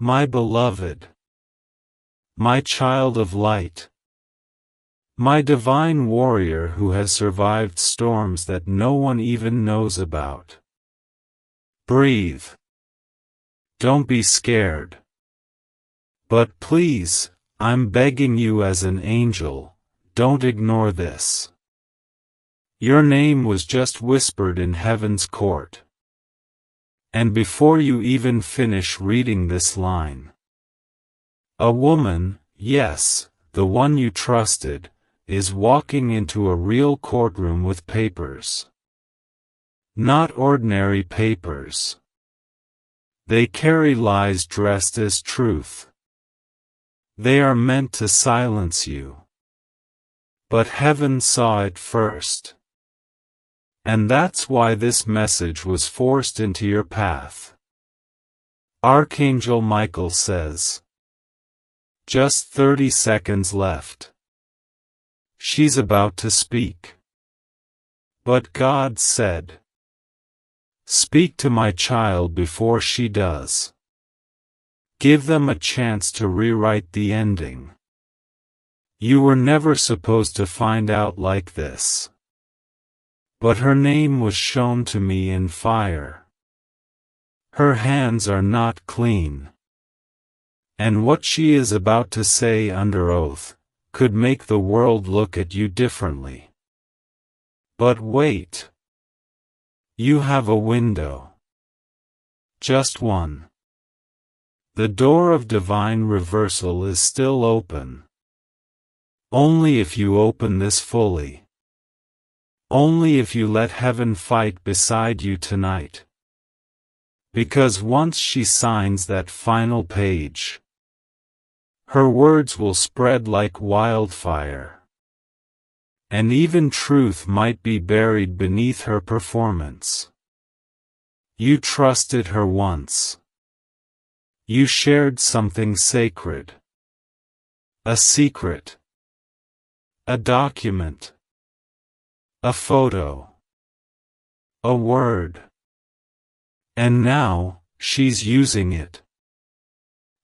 My beloved, my child of light, my divine warrior who has survived storms that no one even knows about. Breathe. Don't be scared. But please, I'm begging you as an angel, don't ignore this. Your name was just whispered in heaven's court. And before you even finish reading this line, a woman, yes, the one you trusted, is walking into a real courtroom with papers. Not ordinary papers. They carry lies dressed as truth. They are meant to silence you. But heaven saw it first. And that's why this message was forced into your path. Archangel Michael says, just 30 seconds left. She's about to speak. But God said, speak to my child before she does. Give them a chance to rewrite the ending. You were never supposed to find out like this. But her name was shown to me in fire. Her hands are not clean. And what she is about to say under oath could make the world look at you differently. But wait. You have a window. Just one. The door of divine reversal is still open. Only if you open this fully. Only if you let heaven fight beside you tonight. Because once she signs that final page, her words will spread like wildfire. And even truth might be buried beneath her performance. You trusted her once. You shared something sacred. A secret. A document. A photo. A word. And now, she's using it.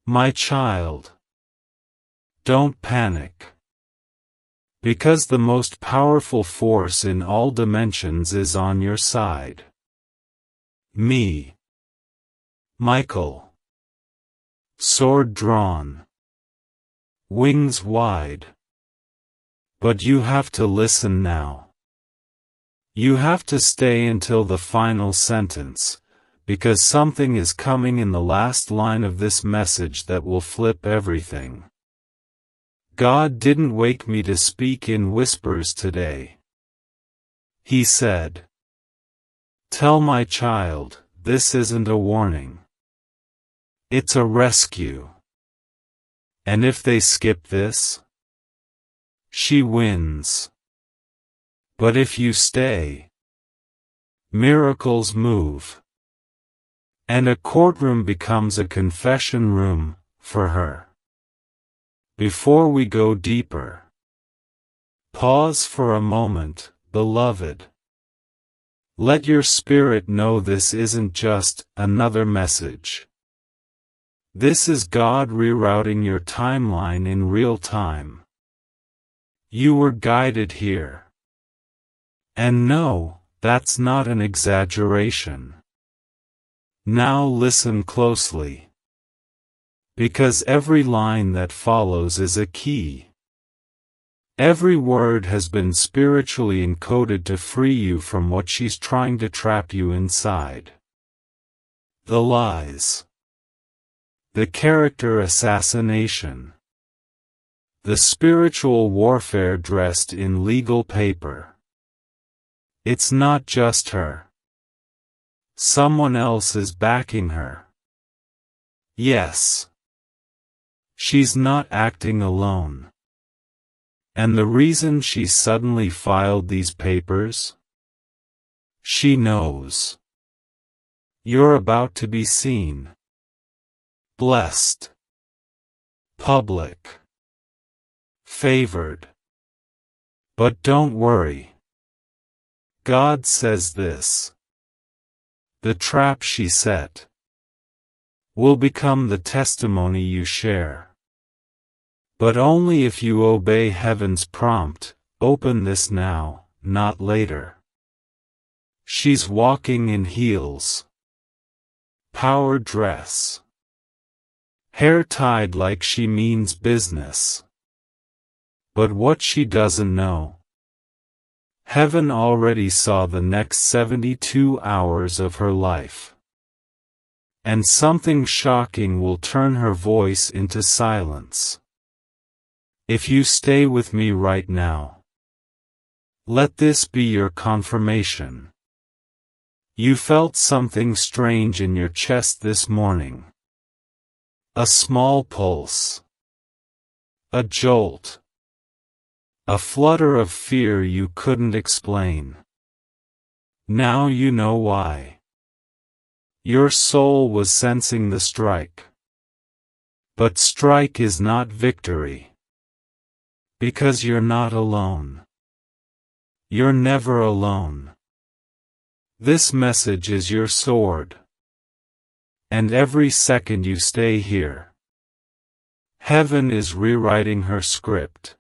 My child. Don't panic. Because the most powerful force in all dimensions is on your side. Me. Michael. Sword drawn. Wings wide. But you have to listen now. You have to stay until the final sentence, because something is coming in the last line of this message that will flip everything. God didn't wake me to speak in whispers today. He said, tell my child, this isn't a warning. It's a rescue. And if they skip this, she wins. But if you stay, miracles move. And a courtroom becomes a confession room, for her. Before we go deeper, pause for a moment, beloved. Let your spirit know this isn't just another message. This is God rerouting your timeline in real time. You were guided here. And no, that's not an exaggeration. Now listen closely. Because every line that follows is a key. Every word has been spiritually encoded to free you from what she's trying to trap you inside. The lies. The character assassination. The spiritual warfare dressed in legal paper. It's not just her. Someone else is backing her. Yes. She's not acting alone. And the reason she suddenly filed these papers? She knows. You're about to be seen. Blessed. Public. Favored. But don't worry. God says this. The trap she set will become the testimony you share. But only if you obey heaven's prompt, open this now, not later. She's walking in heels. Power dress. Hair tied like she means business. But what she doesn't know. Heaven already saw the next 72 hours of her life. And something shocking will turn her voice into silence. If you stay with me right now, let this be your confirmation. You felt something strange in your chest this morning. A small pulse. A jolt. A flutter of fear you couldn't explain. Now you know why. Your soul was sensing the strike. But strike is not victory. Because you're not alone. You're never alone. This message is your sword. And every second you stay here, heaven is rewriting her script.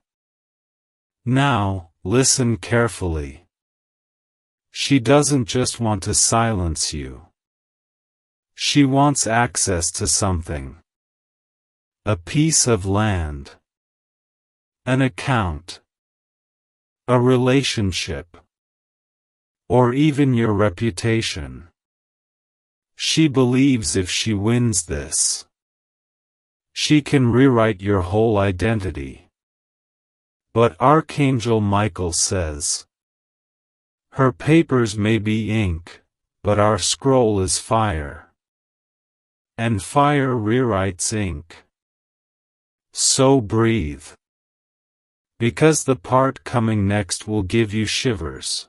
Now, listen carefully. She doesn't just want to silence you. She wants access to something. A piece of land. An account. A relationship. Or even your reputation. She believes if she wins this, she can rewrite your whole identity. But Archangel Michael says, her papers may be ink, but our scroll is fire. And fire rewrites ink. So breathe. Because the part coming next will give you shivers.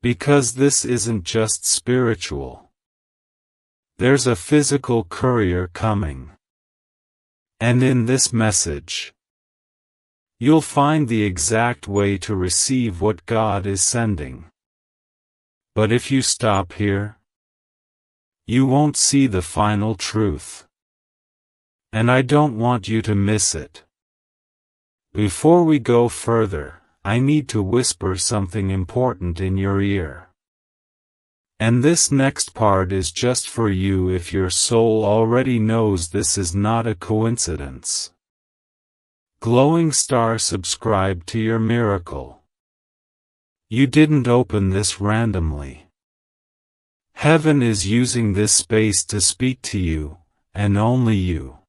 Because this isn't just spiritual. There's a physical courier coming. And in this message, you'll find the exact way to receive what God is sending. But if you stop here, you won't see the final truth. And I don't want you to miss it. Before we go further, I need to whisper something important in your ear. And this next part is just for you if your soul already knows this is not a coincidence. Glowing star, subscribe to your miracle. You didn't open this randomly. Heaven is using this space to speak to you, and only you.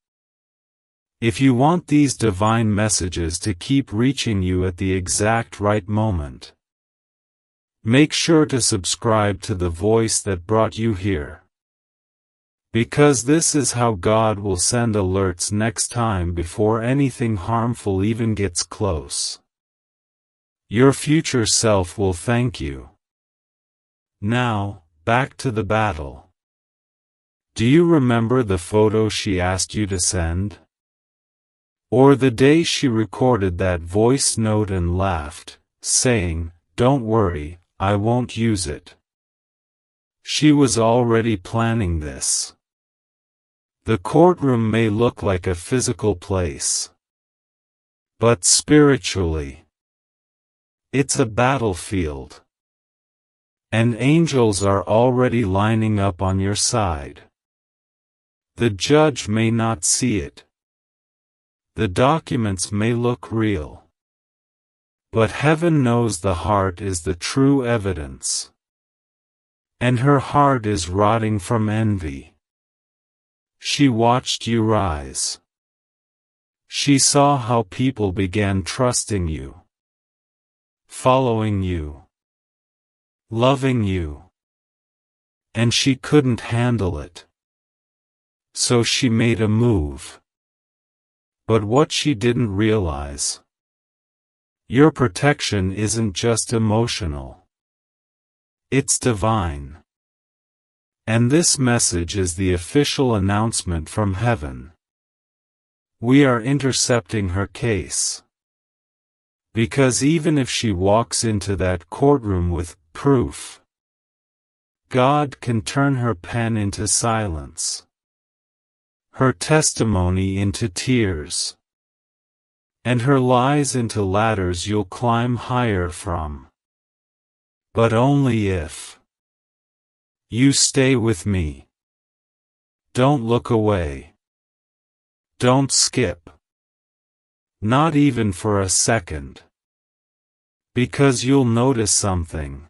If you want these divine messages to keep reaching you at the exact right moment, make sure to subscribe to the voice that brought you here. Because this is how God will send alerts next time before anything harmful even gets close. Your future self will thank you. Now, back to the battle. Do you remember the photo she asked you to send? Or the day she recorded that voice note and laughed, saying, "Don't worry, I won't use it." She was already planning this. The courtroom may look like a physical place. But spiritually, it's a battlefield. And angels are already lining up on your side. The judge may not see it. The documents may look real. But heaven knows the heart is the true evidence. And her heart is rotting from envy. She watched you rise. She saw how people began trusting you, following you, loving you. And she couldn't handle it. So she made a move. But what she didn't realize, your protection isn't just emotional. It's divine. And this message is the official announcement from heaven. We are intercepting her case. Because even if she walks into that courtroom with proof, God can turn her pen into silence. her testimony into tears, and her lies into ladders you'll climb higher from. But only if you stay with me. Don't look away. Don't skip. Not even for a second. Because you'll notice something.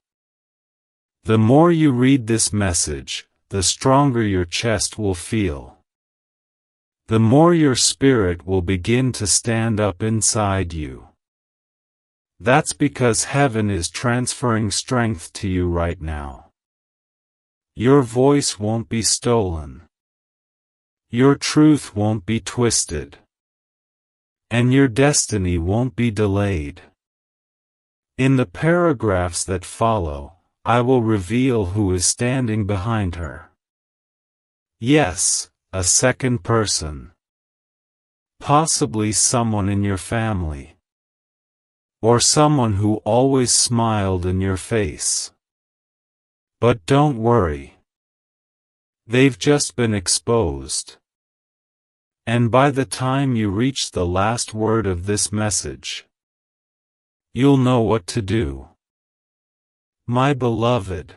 The more you read this message, the stronger your chest will feel. The more your spirit will begin to stand up inside you. That's because heaven is transferring strength to you right now. Your voice won't be stolen. Your truth won't be twisted. And your destiny won't be delayed. In the paragraphs that follow, I will reveal who is standing behind her. Yes, a second person. Possibly someone in your family. Or someone who always smiled in your face. But don't worry. They've just been exposed. And by the time you reach the last word of this message, you'll know what to do. My beloved,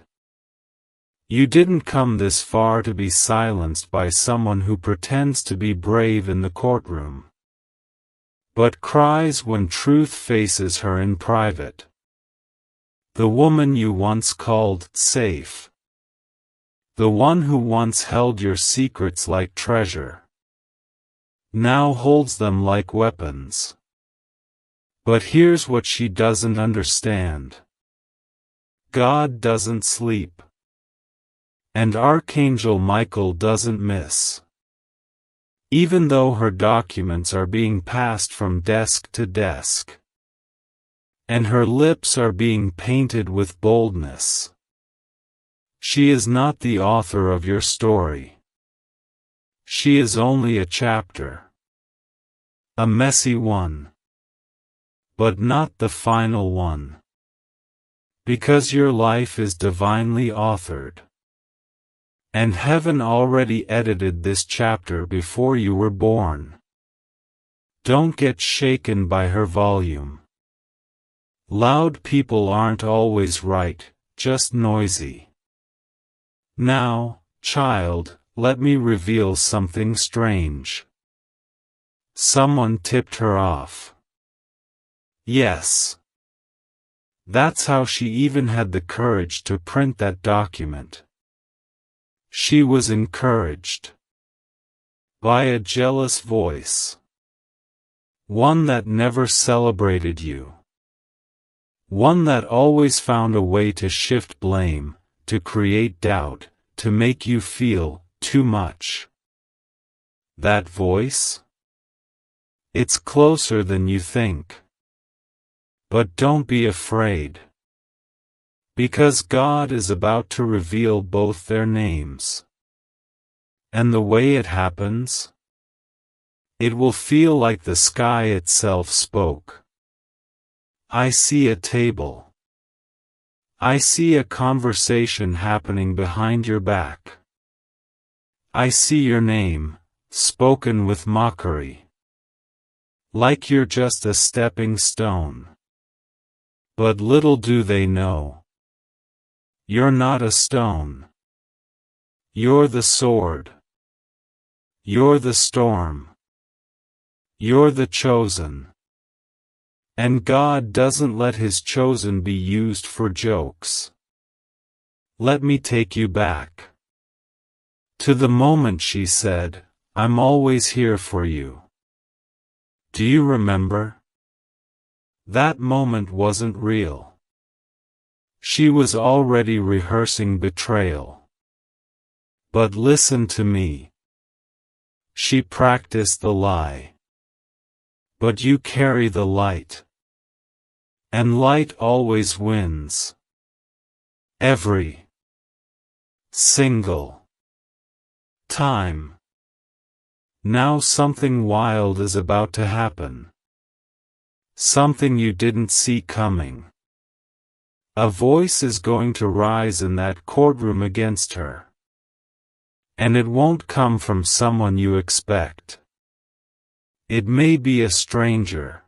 you didn't come this far to be silenced by someone who pretends to be brave in the courtroom, but cries when truth faces her in private. The woman you once called safe. The one who once held your secrets like treasure, now holds them like weapons. But here's what she doesn't understand. God doesn't sleep. And Archangel Michael doesn't miss. Even though her documents are being passed from desk to desk, and her lips are being painted with boldness, she is not the author of your story. She is only a chapter. A messy one. But not the final one. Because your life is divinely authored. And heaven already edited this chapter before you were born. Don't get shaken by her volume. Loud people aren't always right, just noisy. Now, child, let me reveal something strange. Someone tipped her off. Yes. That's how she even had the courage to print that document. She was encouraged. By a jealous voice. One that never celebrated you. One that always found a way to shift blame, to create doubt, to make you feel too much. That voice? It's closer than you think. But don't be afraid. Because God is about to reveal both their names. And the way it happens? It will feel like the sky itself spoke. I see a table. I see a conversation happening behind your back. I see your name, spoken with mockery. Like you're just a stepping stone. But little do they know. You're not a stone. You're the sword. You're the storm. You're the chosen. And God doesn't let His chosen be used for jokes. Let me take you back. To the moment she said, "I'm always here for you." Do you remember? That moment wasn't real. She was already rehearsing betrayal. But listen to me. She practiced the lie. But you carry the light. And light always wins. Every single time. Now something wild is about to happen. Something you didn't see coming. A voice is going to rise in that courtroom against her. And it won't come from someone you expect. It may be a stranger.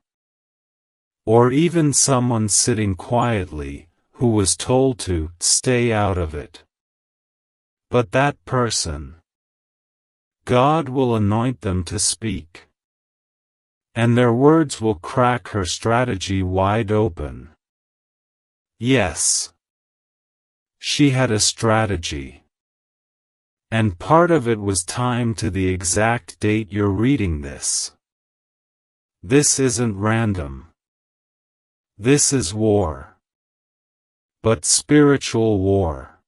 Or even someone sitting quietly, who was told to stay out of it. But that person, God will anoint them to speak. And their words will crack her strategy wide open. Yes. She had a strategy. And part of it was timed to the exact date you're reading this. This isn't random. This is war. But spiritual war.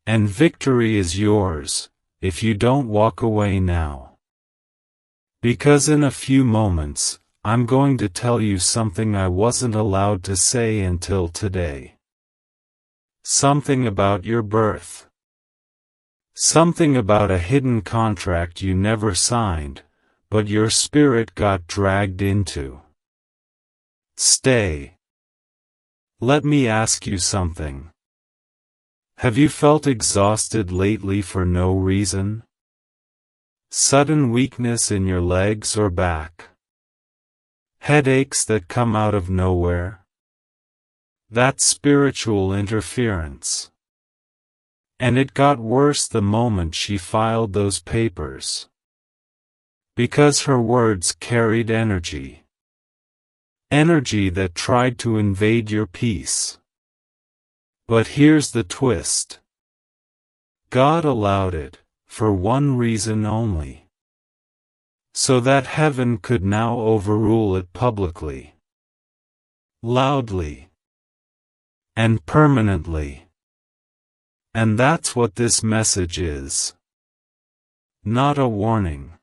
And victory is yours, if you don't walk away now. Because in a few moments, I'm going to tell you something I wasn't allowed to say until today. Something about your birth. Something about a hidden contract you never signed, but your spirit got dragged into. Stay. Let me ask you something. Have you felt exhausted lately for no reason? Sudden weakness in your legs or back? Headaches that come out of nowhere? That's spiritual interference. And it got worse the moment she filed those papers. Because her words carried energy. Energy that tried to invade your peace. But here's the twist. God allowed it, for one reason only. So that heaven could now overrule it publicly. Loudly. And permanently. And that's what this message is. Not a warning.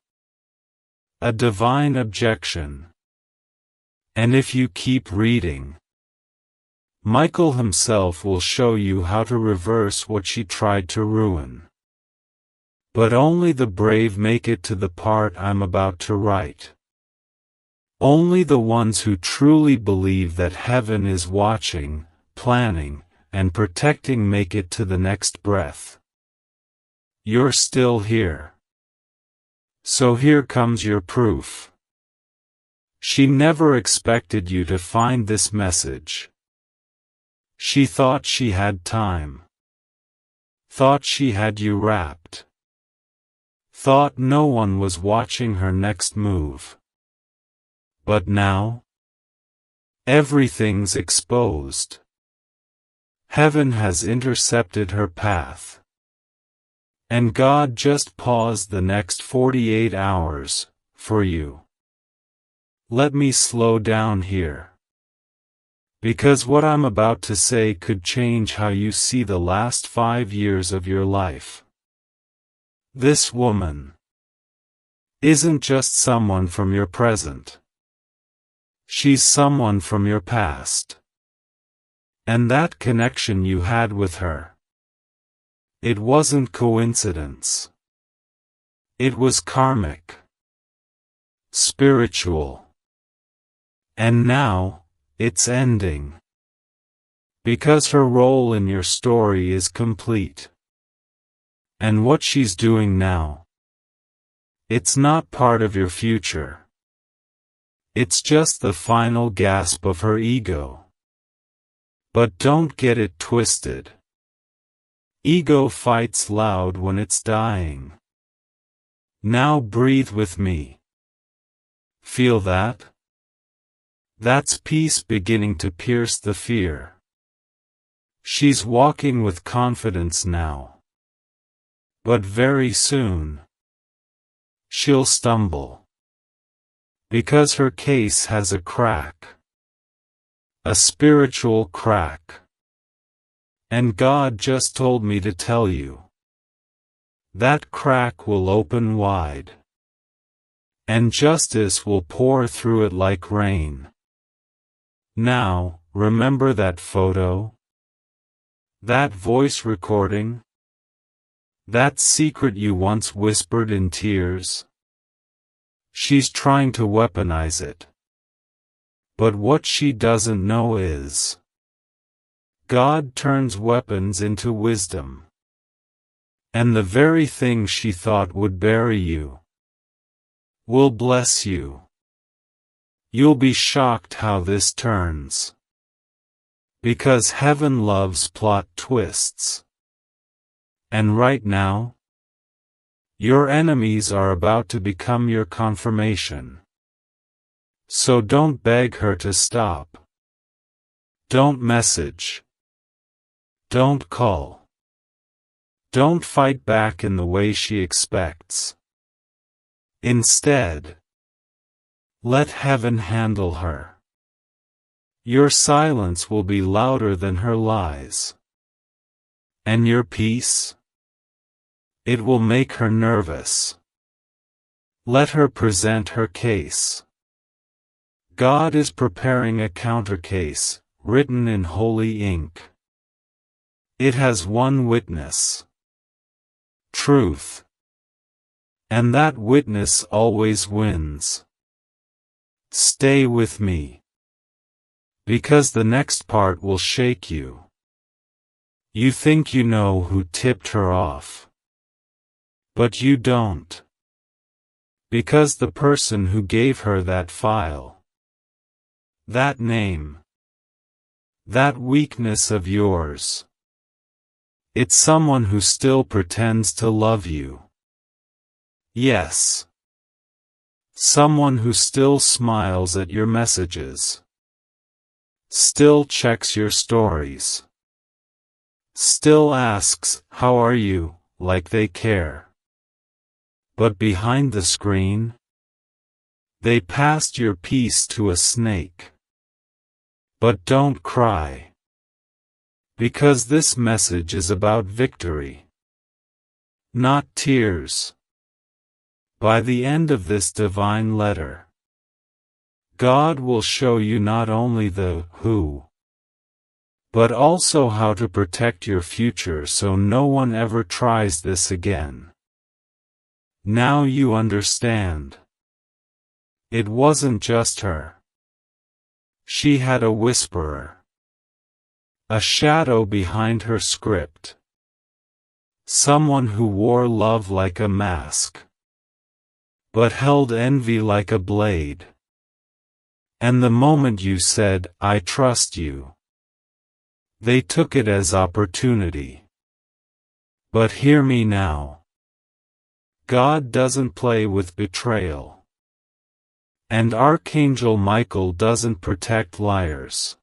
A divine objection. And if you keep reading, Michael himself will show you how to reverse what she tried to ruin. But only the brave make it to the part I'm about to write. Only the ones who truly believe that heaven is watching, planning, and protecting make it to the next breath. You're still here. So here comes your proof. She never expected you to find this message. She thought she had time. Thought she had you wrapped. Thought no one was watching her next move. But now? Everything's exposed. Heaven has intercepted her path. And God just paused the next 48 hours, for you. Let me slow down here. Because what I'm about to say could change how you see the last 5 years of your life. This woman isn't just someone from your present. She's someone from your past. And that connection you had with her. It wasn't coincidence. It was karmic. Spiritual. And now, it's ending. Because her role in your story is complete. And what she's doing now, it's not part of your future. It's just the final gasp of her ego. But don't get it twisted. Ego fights loud when it's dying. Now breathe with me. Feel that? That's peace beginning to pierce the fear. She's walking with confidence now. But very soon, she'll stumble. Because her case has a crack. A spiritual crack. And God just told me to tell you. That crack will open wide. And justice will pour through it like rain. Now, remember that photo? That voice recording? That secret you once whispered in tears? She's trying to weaponize it. But what she doesn't know is, God turns weapons into wisdom. And the very thing she thought would bury you will bless you. You'll be shocked how this turns. Because heaven loves plot twists. And right now, your enemies are about to become your confirmation. So don't beg her to stop. Don't message. Don't call. Don't fight back in the way she expects. Instead, let heaven handle her. Your silence will be louder than her lies. And your peace? It will make her nervous. Let her present her case. God is preparing a countercase, written in holy ink. It has one witness. Truth. And that witness always wins. Stay with me. Because the next part will shake you. You think you know who tipped her off. But you don't. Because the person who gave her that file, that name, that weakness of yours, it's someone who still pretends to love you. Yes. Someone who still smiles at your messages. Still checks your stories. Still asks, "How are you?" like they care. But behind the screen, they passed your peace to a snake. But don't cry. Because this message is about victory. Not tears. By the end of this divine letter, God will show you not only the who, but also how to protect your future so no one ever tries this again. Now you understand. It wasn't just her. She had a whisperer. A shadow behind her script. Someone who wore love like a mask, but held envy like a blade. And the moment you said, "I trust you," they took it as opportunity. But hear me now. God doesn't play with betrayal. And Archangel Michael doesn't protect liars.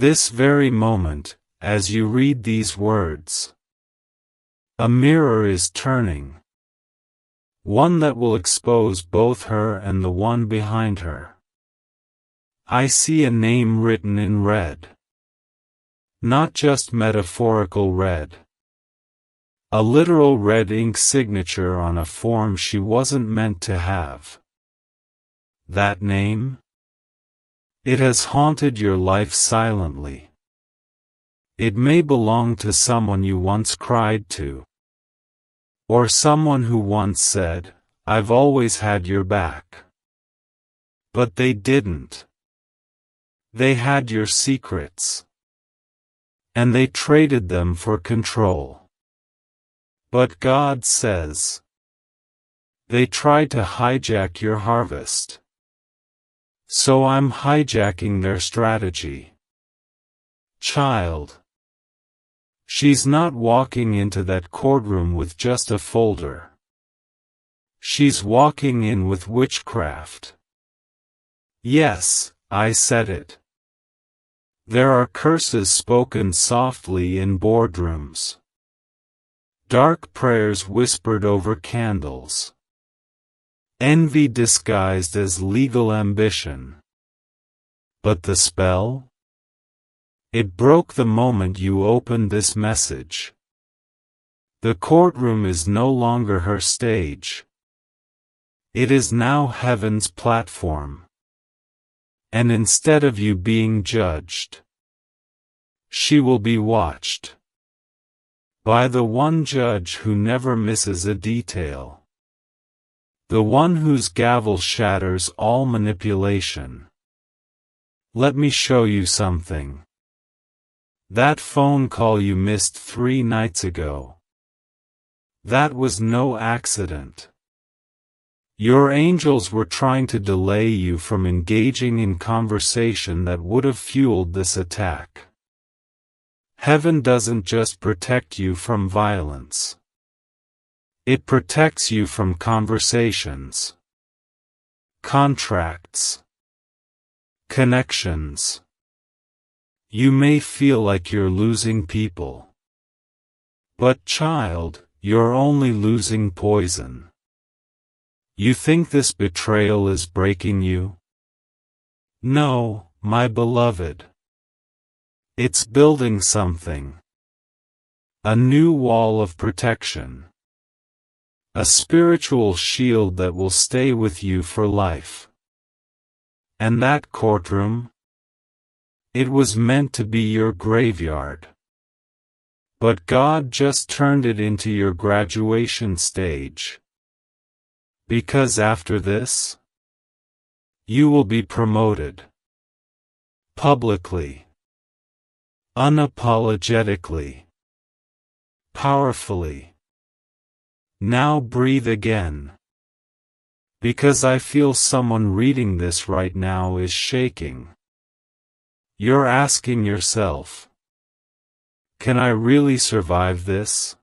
This very moment, as you read these words, a mirror is turning. One that will expose both her and the one behind her. I see a name written in red. Not just metaphorical red. A literal red ink signature on a form she wasn't meant to have. That name? It has haunted your life silently. It may belong to someone you once cried to. Or someone who once said, "I've always had your back." But they didn't. They had your secrets. And they traded them for control. But God says, they tried to hijack your harvest. So I'm hijacking their strategy. Child. She's not walking into that courtroom with just a folder. She's walking in with witchcraft. Yes, I said it. There are curses spoken softly in boardrooms. Dark prayers whispered over candles. Envy disguised as legal ambition. But the spell? It broke the moment you opened this message. The courtroom is no longer her stage. It is now heaven's platform. And instead of you being judged, she will be watched. By the one judge who never misses a detail. The one whose gavel shatters all manipulation. Let me show you something. That phone call you missed 3 nights ago. That was no accident. Your angels were trying to delay you from engaging in conversation that would have fueled this attack. Heaven doesn't just protect you from violence. It protects you from conversations, contracts, connections. You may feel like you're losing people. But child, you're only losing poison. You think this betrayal is breaking you? No, my beloved. It's building something. A new wall of protection. A spiritual shield that will stay with you for life. And that courtroom? It was meant to be your graveyard. But God just turned it into your graduation stage. Because after this, you will be promoted. Publicly. Unapologetically. Powerfully. Now breathe again. Because I feel someone reading this right now is shaking. You're asking yourself, can I really survive this?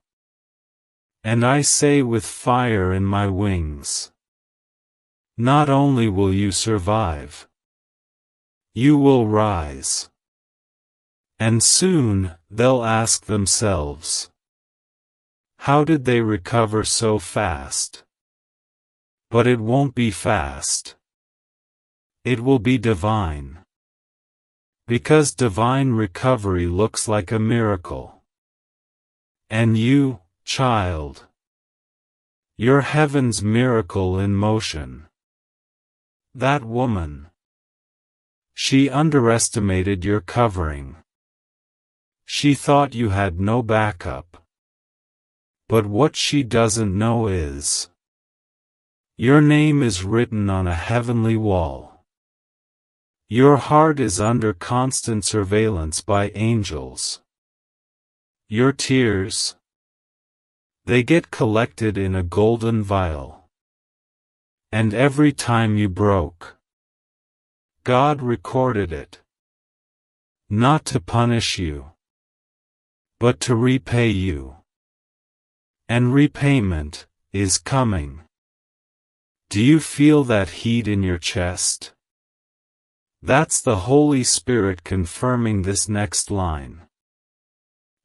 And I say with fire in my wings, not only will you survive, you will rise. And soon, they'll ask themselves, how did they recover so fast? But it won't be fast. It will be divine. Because divine recovery looks like a miracle. And you, child, you're heaven's miracle in motion. That woman, she underestimated your covering. She thought you had no backup. But what she doesn't know is, your name is written on a heavenly wall. Your heart is under constant surveillance by angels. Your tears, they get collected in a golden vial. And every time you broke, God recorded it. Not to punish you, but to repay you. And repayment is coming. Do you feel that heat in your chest? That's the Holy Spirit confirming this next line.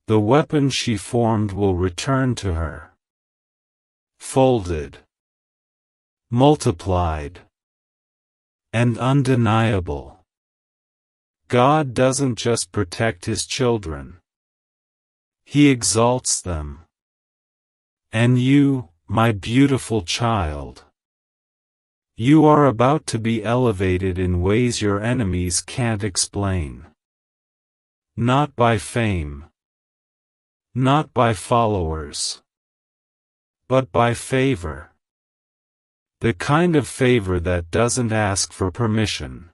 The weapon she formed will return to her. Folded, multiplied, and undeniable. God doesn't just protect His children. He exalts them. And you, my beautiful child, you are about to be elevated in ways your enemies can't explain. Not by fame. Not by followers. But by favor. The kind of favor that doesn't ask for permission.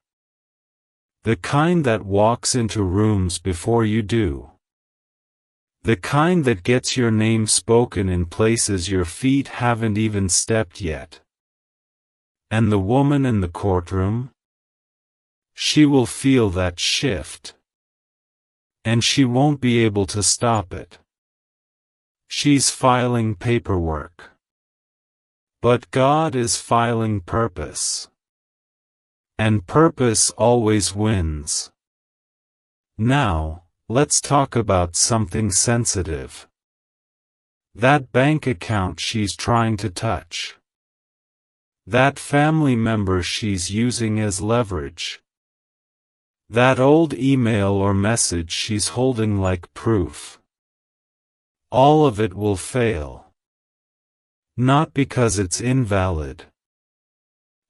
The kind that walks into rooms before you do. The kind that gets your name spoken in places your feet haven't even stepped yet. And the woman in the courtroom? She will feel that shift. And she won't be able to stop it. She's filing paperwork. But God is filing purpose. And purpose always wins. Now, let's talk about something sensitive. That bank account she's trying to touch. That family member she's using as leverage. That old email or message she's holding like proof. All of it will fail. Not because it's invalid,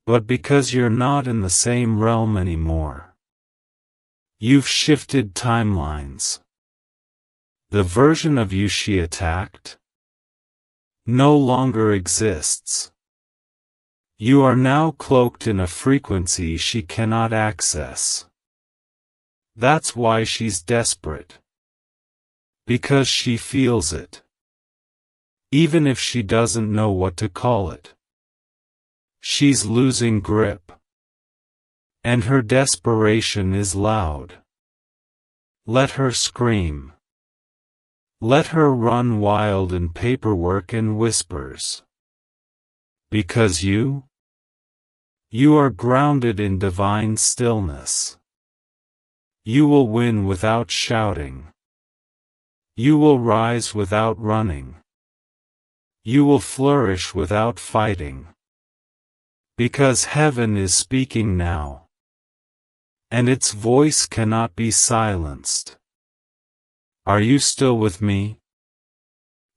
but because you're not in the same realm anymore. You've shifted timelines. The version of you she attacked no longer exists. You are now cloaked in a frequency she cannot access. That's why she's desperate. Because she feels it. even if she doesn't know what to call it. She's losing grip. And her desperation is loud. Let her scream. Let her run wild in paperwork and whispers. Because you are grounded in divine stillness. You will win without shouting. You will rise without running. You will flourish without fighting. Because heaven is speaking now. And its voice cannot be silenced. Are you still with me?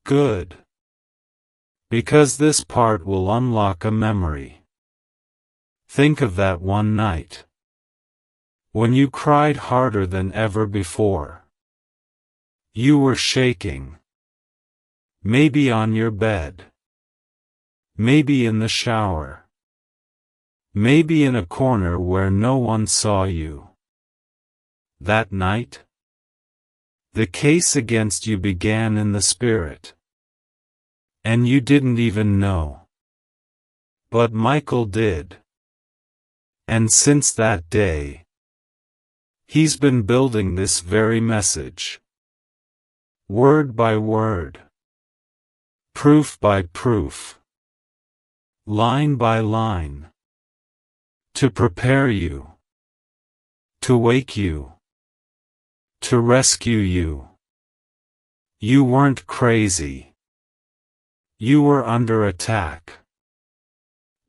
Good. Because this part will unlock a memory. Think of that one night. When you cried harder than ever before. You were shaking. Maybe on your bed. Maybe in the shower. Maybe in a corner where no one saw you. That night, the case against you began in the spirit. And you didn't even know. But Michael did. And since that day, he's been building this very message. Word by word. Proof by proof. Line by line. To prepare you. To wake you. To rescue you. You weren't crazy. You were under attack.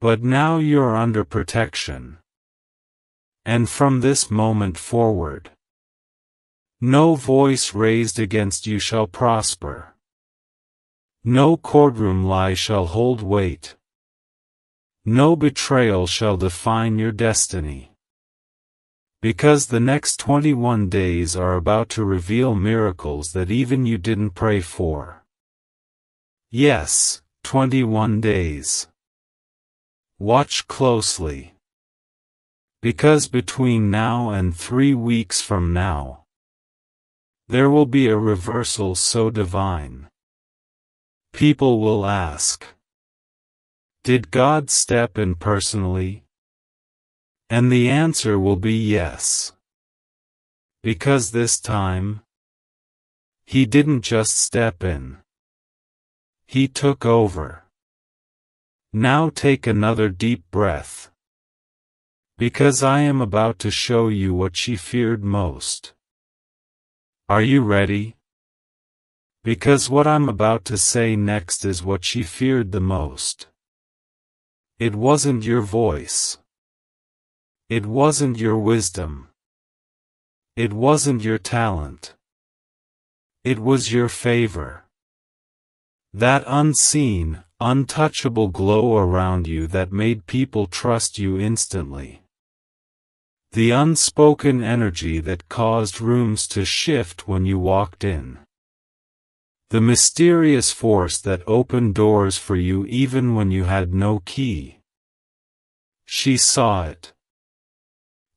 But now you're under protection. And from this moment forward, no voice raised against you shall prosper. No courtroom lie shall hold weight. No betrayal shall define your destiny. Because the next 21 days are about to reveal miracles that even you didn't pray for. Yes, 21 days. Watch closely. Because between now and 3 weeks from now, there will be a reversal so divine. People will ask, did God step in personally? And the answer will be yes. Because this time, He didn't just step in. He took over. Now take another deep breath. Because I am about to show you what she feared most. Are you ready? Because what I'm about to say next is what she feared the most. It wasn't your voice. It wasn't your wisdom. It wasn't your talent. It was your favor. That unseen, untouchable glow around you that made people trust you instantly. The unspoken energy that caused rooms to shift when you walked in. The mysterious force that opened doors for you even when you had no key. She saw it.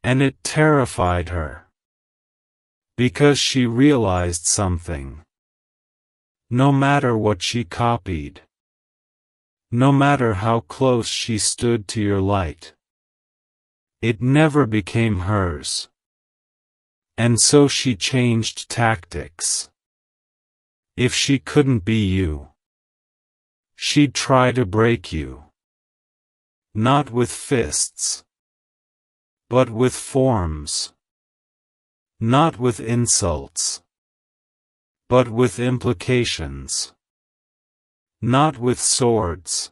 And it terrified her. Because she realized something. No matter what she copied. No matter how close she stood to your light. It never became hers. And so she changed tactics. If she couldn't be you, she'd try to break you. Not with fists. But with forms. Not with insults. But with implications. Not with swords.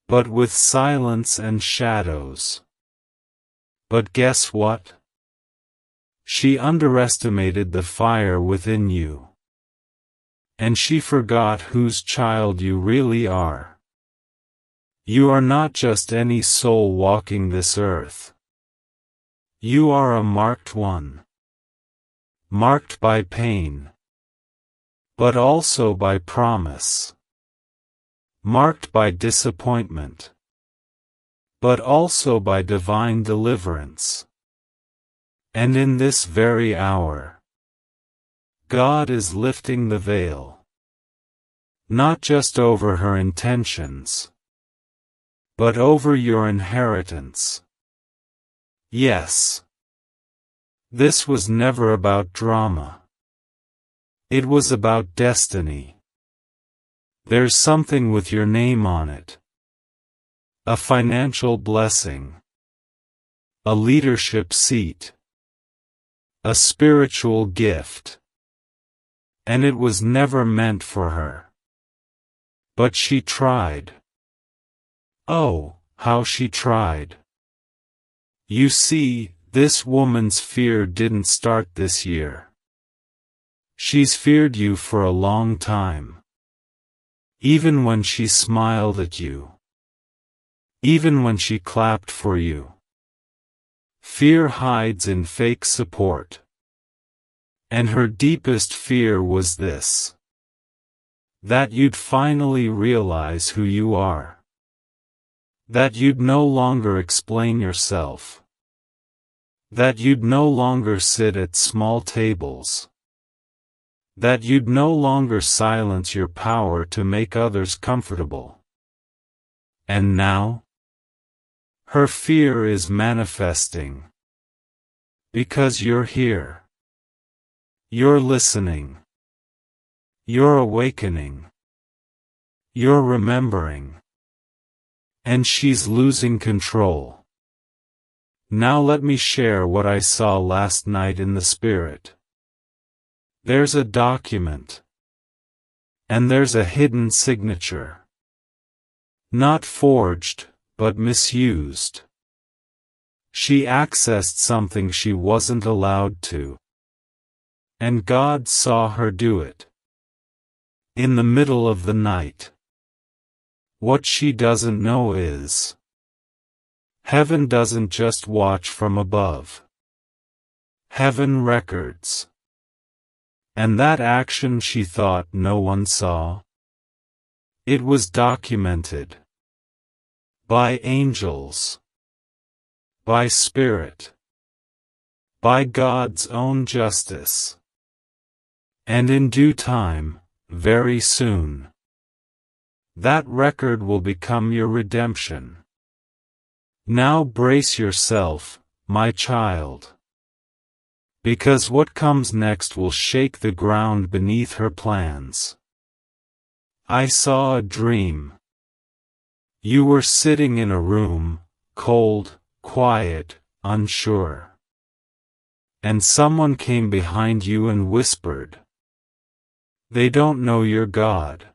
But with silence and shadows. But guess what? She underestimated the fire within you. And she forgot whose child you really are. You are not just any soul walking this earth. You are a marked one. Marked by pain. But also by promise. Marked by disappointment. But also by divine deliverance. And in this very hour, God is lifting the veil. Not just over her intentions, but over your inheritance. Yes. This was never about drama. It was about destiny. There's something with your name on it. A financial blessing. A leadership seat. A spiritual gift. And it was never meant for her. But she tried. Oh, how she tried. You see, this woman's fear didn't start this year. She's feared you for a long time. Even when she smiled at you. Even when she clapped for you. Fear hides in fake support. And her deepest fear was this. That you'd finally realize who you are. That you'd no longer explain yourself. That you'd no longer sit at small tables. That you'd no longer silence your power to make others comfortable. And now? Her fear is manifesting. Because you're here. You're listening. You're awakening. You're remembering. And she's losing control. Now let me share what I saw last night in the spirit. There's a document. And there's a hidden signature. Not forged, but misused. She accessed something she wasn't allowed to. And God saw her do it. In the middle of the night. What she doesn't know is, heaven doesn't just watch from above. Heaven records. And that action she thought no one saw? It was documented. By angels. By Spirit. By God's own justice. And in due time, very soon, that record will become your redemption. Now brace yourself, my child. Because what comes next will shake the ground beneath her plans. I saw a dream. You were sitting in a room, cold, quiet, unsure. And someone came behind you and whispered. They don't know your God.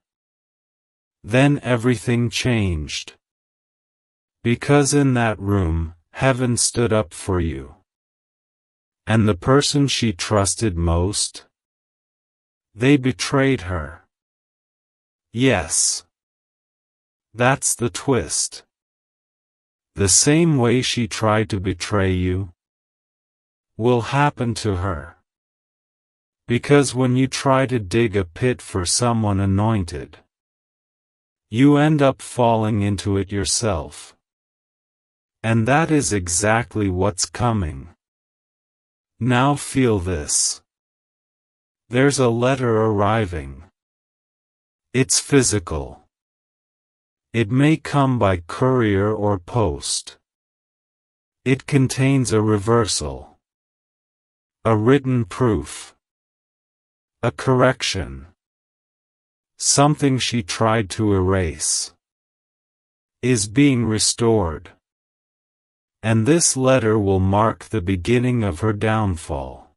Then everything changed. Because in that room, heaven stood up for you. And the person she trusted most? They betrayed her. Yes. That's the twist. The same way she tried to betray you will happen to her. Because when you try to dig a pit for someone anointed, you end up falling into it yourself. And that is exactly what's coming. Now feel this. There's a letter arriving. It's physical. It may come by courier or post. It contains a reversal. A written proof. A correction. Something she tried to erase. Is being restored. And this letter will mark the beginning of her downfall.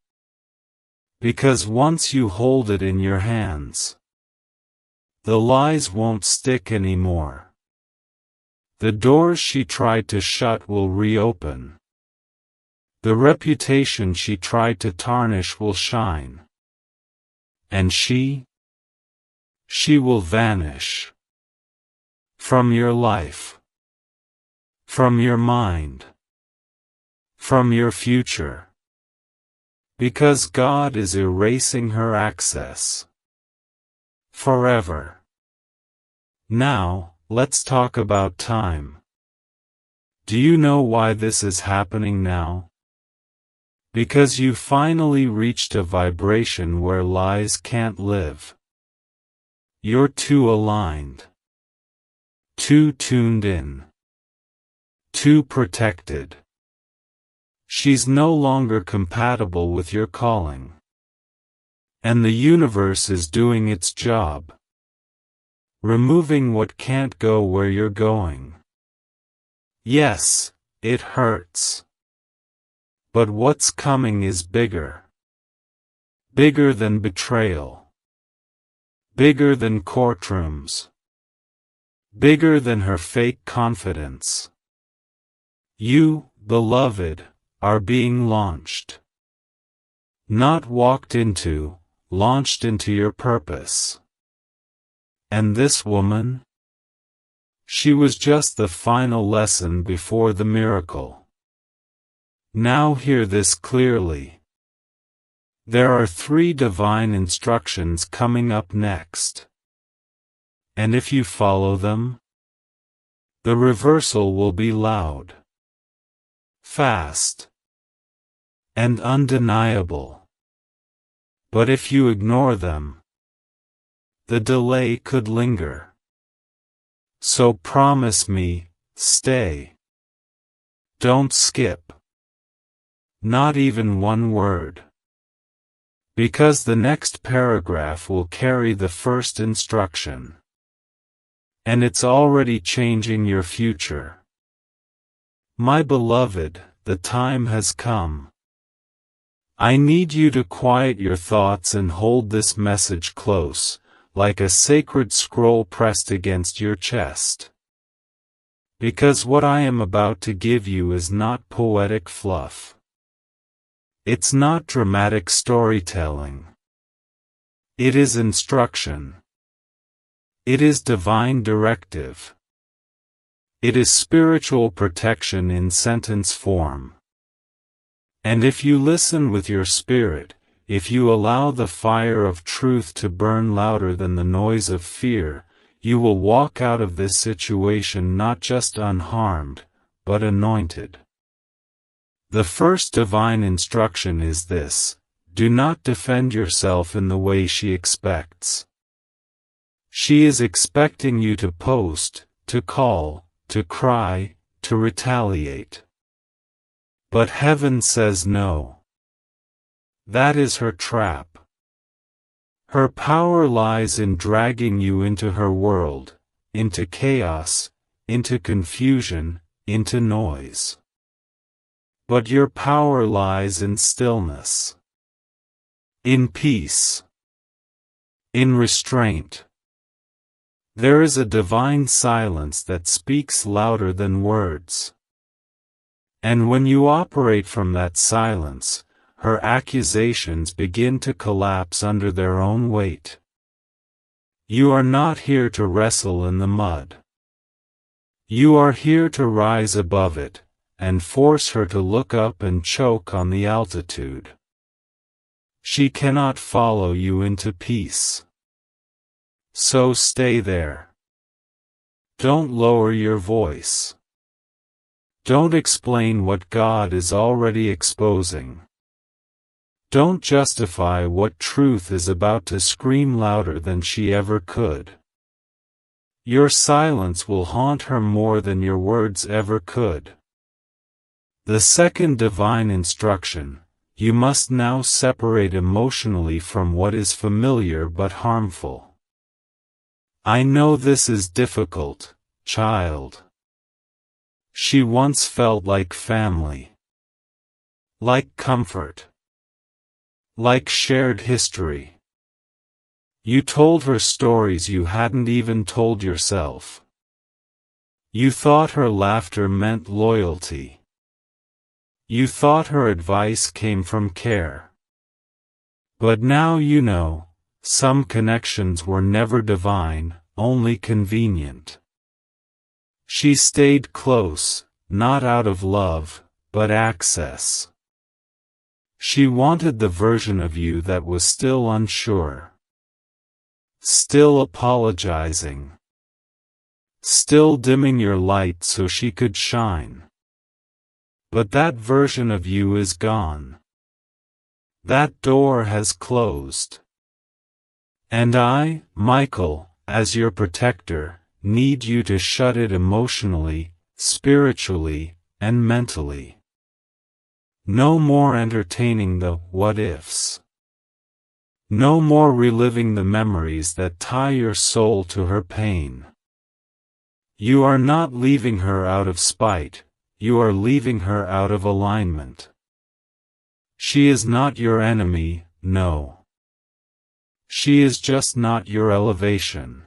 Because once you hold it in your hands, the lies won't stick anymore. The doors she tried to shut will reopen. The reputation she tried to tarnish will shine. And she will vanish. From your life. From your mind. From your future. Because God is erasing her access. Forever. Now, let's talk about time. Do you know why this is happening now? Because you finally reached a vibration where lies can't live. You're too aligned. Too tuned in. Too protected. She's no longer compatible with your calling. And the universe is doing its job. Removing what can't go where you're going. Yes, it hurts. But what's coming is bigger. Bigger than betrayal. Bigger than courtrooms. Bigger than her fake confidence. You, beloved, are being launched. Not walked into, launched into your purpose. And this woman? She was just the final lesson before the miracle. Now hear this clearly. There are 3 divine instructions coming up next. And if you follow them, the reversal will be loud, fast, and undeniable. But if you ignore them, the delay could linger. So promise me, stay. Don't skip. Not even one word. Because the next paragraph will carry the first instruction. And it's already changing your future. My beloved, the time has come. I need you to quiet your thoughts and hold this message close, like a sacred scroll pressed against your chest. Because what I am about to give you is not poetic fluff. It's not dramatic storytelling. It is instruction. It is divine directive. It is spiritual protection in sentence form. And if you listen with your spirit, if you allow the fire of truth to burn louder than the noise of fear, you will walk out of this situation not just unharmed, but anointed. The first divine instruction is this: do not defend yourself in the way she expects. She is expecting you to post, to call, to cry, to retaliate. But heaven says no. That is her trap. Her power lies in dragging you into her world, into chaos, into confusion, into noise. But your power lies in stillness, in peace, in restraint. There is a divine silence that speaks louder than words. And when you operate from that silence, her accusations begin to collapse under their own weight. You are not here to wrestle in the mud. You are here to rise above it, and force her to look up and choke on the altitude. She cannot follow you into peace. So stay there. Don't lower your voice. Don't explain what God is already exposing. Don't justify what truth is about to scream louder than she ever could. Your silence will haunt her more than your words ever could. The second divine instruction: you must now separate emotionally from what is familiar but harmful. I know this is difficult, child. She once felt like family. Like comfort. Like shared history. You told her stories you hadn't even told yourself. You thought her laughter meant loyalty. You thought her advice came from care. But now you know, some connections were never divine, only convenient. She stayed close, not out of love, but access. She wanted the version of you that was still unsure. Still apologizing. Still dimming your light so she could shine. But that version of you is gone. That door has closed. And I, Michael, as your protector, need you to shut it emotionally, spiritually, and mentally. No more entertaining the what-ifs. No more reliving the memories that tie your soul to her pain. You are not leaving her out of spite, you are leaving her out of alignment. She is not your enemy, no. She is just not your elevation.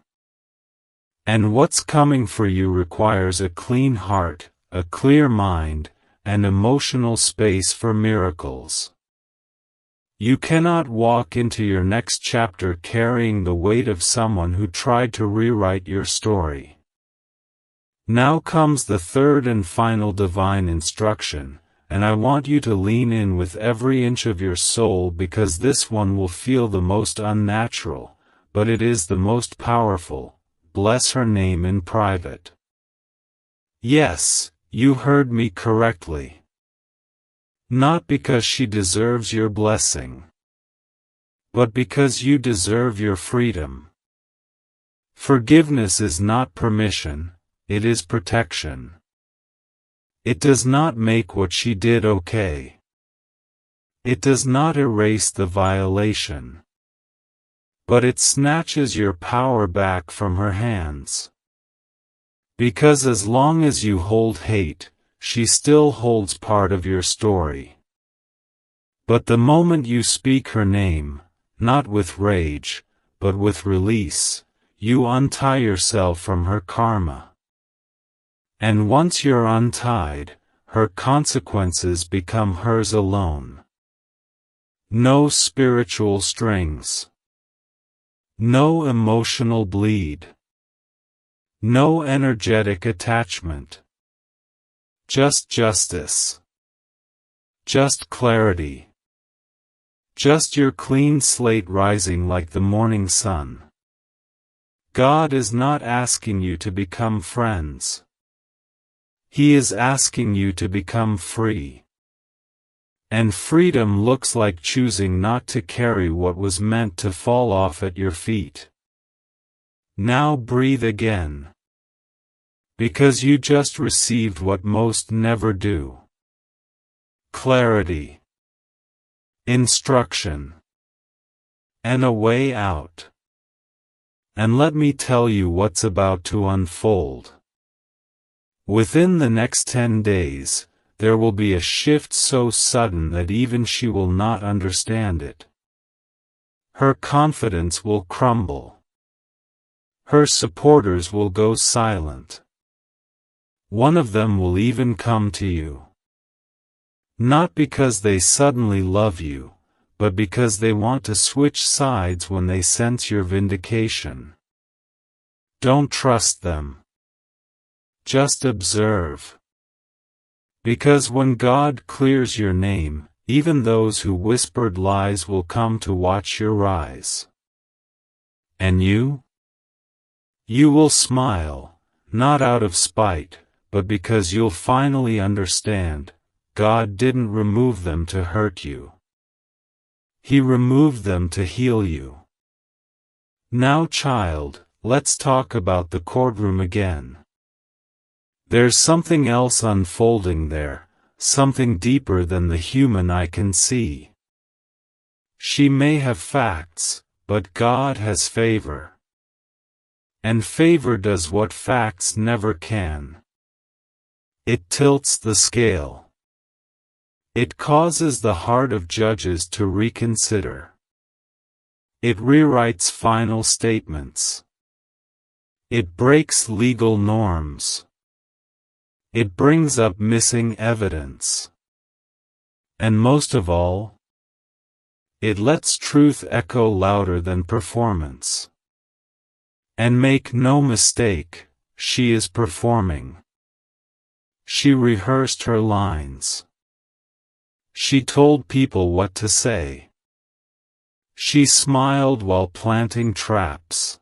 And what's coming for you requires a clean heart, a clear mind, and emotional space for miracles. You cannot walk into your next chapter carrying the weight of someone who tried to rewrite your story. Now comes the third and final divine instruction, and I want you to lean in with every inch of your soul because this one will feel the most unnatural, but it is the most powerful. Bless her name in private. Yes, you heard me correctly. Not because she deserves your blessing, but because you deserve your freedom. Forgiveness is not permission, it is protection. It does not make what she did okay. It does not erase the violation. But it snatches your power back from her hands. Because as long as you hold hate, she still holds part of your story. But the moment you speak her name, not with rage, but with release, you untie yourself from her karma. And once you're untied, her consequences become hers alone. No spiritual strings. No emotional bleed. No energetic attachment. Just justice. Just clarity. Just your clean slate rising like the morning sun. God is not asking you to become friends. He is asking you to become free. And freedom looks like choosing not to carry what was meant to fall off at your feet. Now breathe again. Because you just received what most never do. Clarity. Instruction. And a way out. And let me tell you what's about to unfold. Within the next 10 days, there will be a shift so sudden that even she will not understand it. Her confidence will crumble. Her supporters will go silent. One of them will even come to you. Not because they suddenly love you, but because they want to switch sides when they sense your vindication. Don't trust them. Just observe. Because when God clears your name, even those who whispered lies will come to watch your rise. And you? You will smile, not out of spite, but because you'll finally understand, God didn't remove them to hurt you. He removed them to heal you. Now, child, let's talk about the courtroom again. There's something else unfolding there, something deeper than the human eye can see. She may have facts, but God has favor. And favor does what facts never can. It tilts the scale. It causes the heart of judges to reconsider. It rewrites final statements. It breaks legal norms. It brings up missing evidence. And most of all, it lets truth echo louder than performance. And make no mistake, she is performing. She rehearsed her lines. She told people what to say. She smiled while planting traps.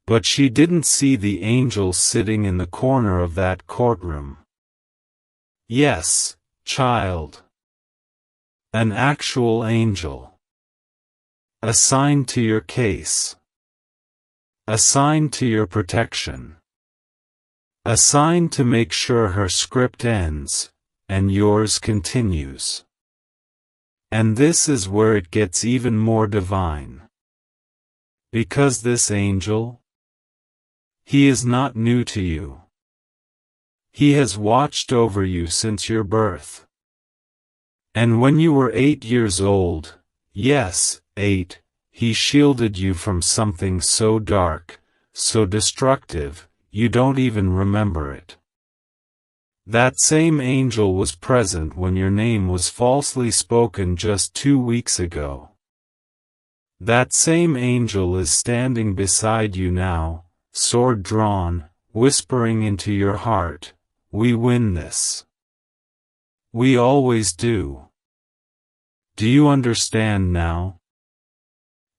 But she didn't see the angel sitting in the corner of that courtroom. Yes, child. An actual angel. Assigned to your case. Assigned to your protection. Assigned to make sure her script ends, and yours continues. And this is where it gets even more divine. Because this angel, he is not new to you. He has watched over you since your birth. And when you were 8 years old, yes, 8, he shielded you from something so dark, so destructive, you don't even remember it. That same angel was present when your name was falsely spoken just 2 weeks ago. That same angel is standing beside you now, sword drawn, whispering into your heart, "We win this. We always do." Do you understand now?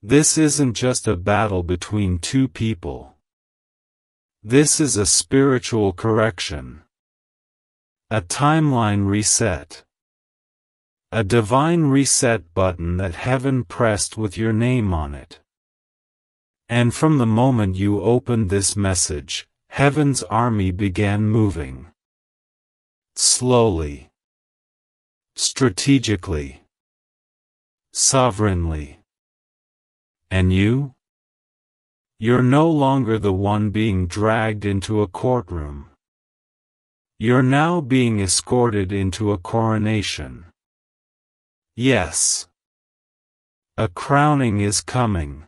This isn't just a battle between two people. This is a spiritual correction. A timeline reset. A divine reset button that heaven pressed with your name on it. And from the moment you opened this message, heaven's army began moving. Slowly. Strategically. Sovereignly. And you? You're no longer the one being dragged into a courtroom. You're now being escorted into a coronation. Yes. A crowning is coming.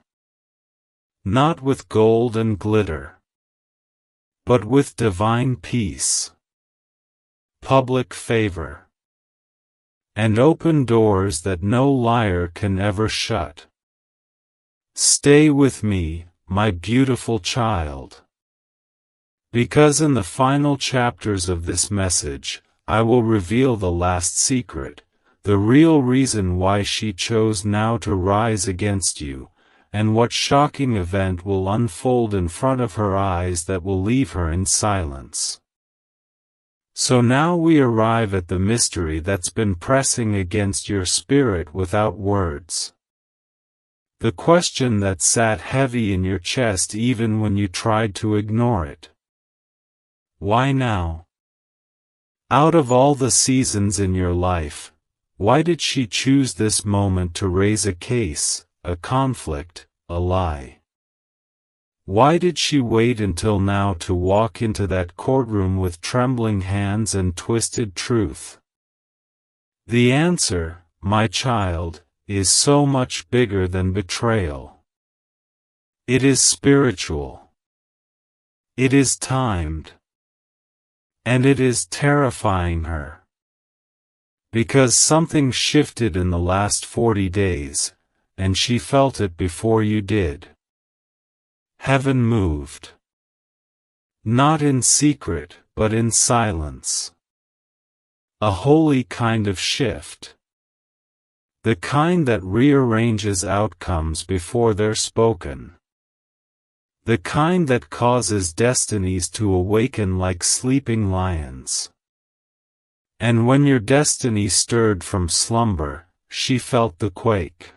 Not with gold and glitter, but with divine peace, public favor, and open doors that no liar can ever shut. Stay with me, my beautiful child. Because in the final chapters of this message, I will reveal the last secret, the real reason why she chose now to rise against you, and what shocking event will unfold in front of her eyes that will leave her in silence. So now we arrive at the mystery that's been pressing against your spirit without words. The question that sat heavy in your chest even when you tried to ignore it. Why now? Out of all the seasons in your life, why did she choose this moment to raise a case, a conflict, a lie? Why did she wait until now to walk into that courtroom with trembling hands and twisted truth? The answer, my child, is so much bigger than betrayal. It is spiritual. It is timed. And it is terrifying her. Because something shifted in the last 40 days, and she felt it before you did. Heaven moved. Not in secret, but in silence. A holy kind of shift. The kind that rearranges outcomes before they're spoken. The kind that causes destinies to awaken like sleeping lions. And when your destiny stirred from slumber, she felt the quake.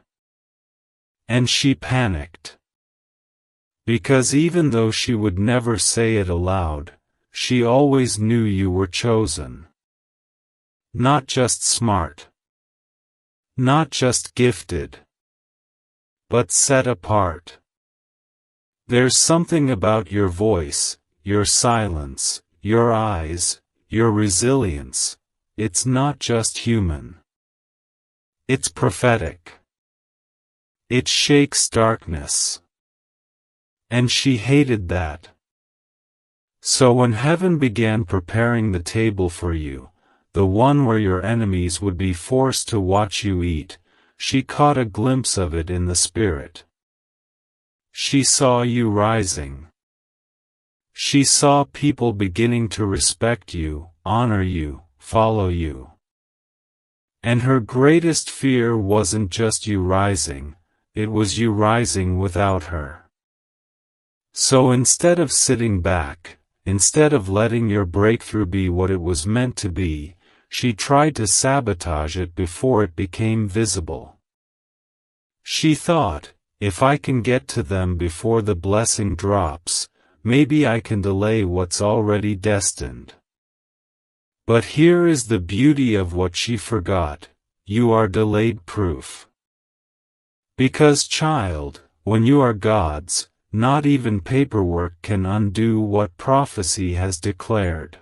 And she panicked. Because even though she would never say it aloud, she always knew you were chosen. Not just smart. Not just gifted. But set apart. There's something about your voice, your silence, your eyes, your resilience. It's not just human. It's prophetic. It shakes darkness. And she hated that. So when heaven began preparing the table for you, the one where your enemies would be forced to watch you eat, she caught a glimpse of it in the spirit. She saw you rising. She saw people beginning to respect you, honor you, follow you. And her greatest fear wasn't just you rising, it was you rising without her. So instead of sitting back, instead of letting your breakthrough be what it was meant to be, she tried to sabotage it before it became visible. She thought, If I can get to them before the blessing drops, maybe I can delay what's already destined. But here is the beauty of what she forgot: you are delayed proof. Because, child, when you are God's, not even paperwork can undo what prophecy has declared.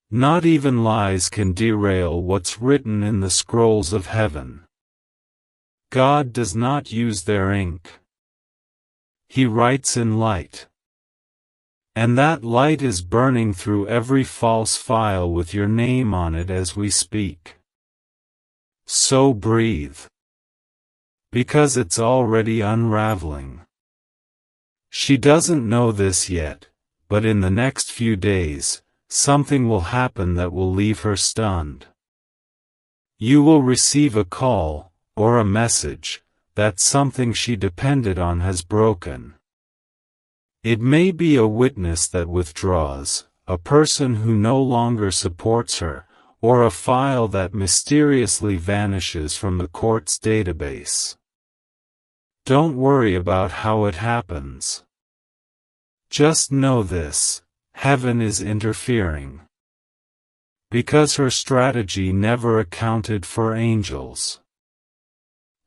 Not even lies can derail what's written in the scrolls of heaven. God does not use their ink. He writes in light. And that light is burning through every false file with your name on it as we speak. So breathe. Because it's already unraveling. She doesn't know this yet, but in the next few days, something will happen that will leave her stunned. You will receive a call, or a message, that something she depended on has broken. It may be a witness that withdraws, a person who no longer supports her, or a file that mysteriously vanishes from the court's database. Don't worry about how it happens. Just know this: heaven is interfering. Because her strategy never accounted for angels.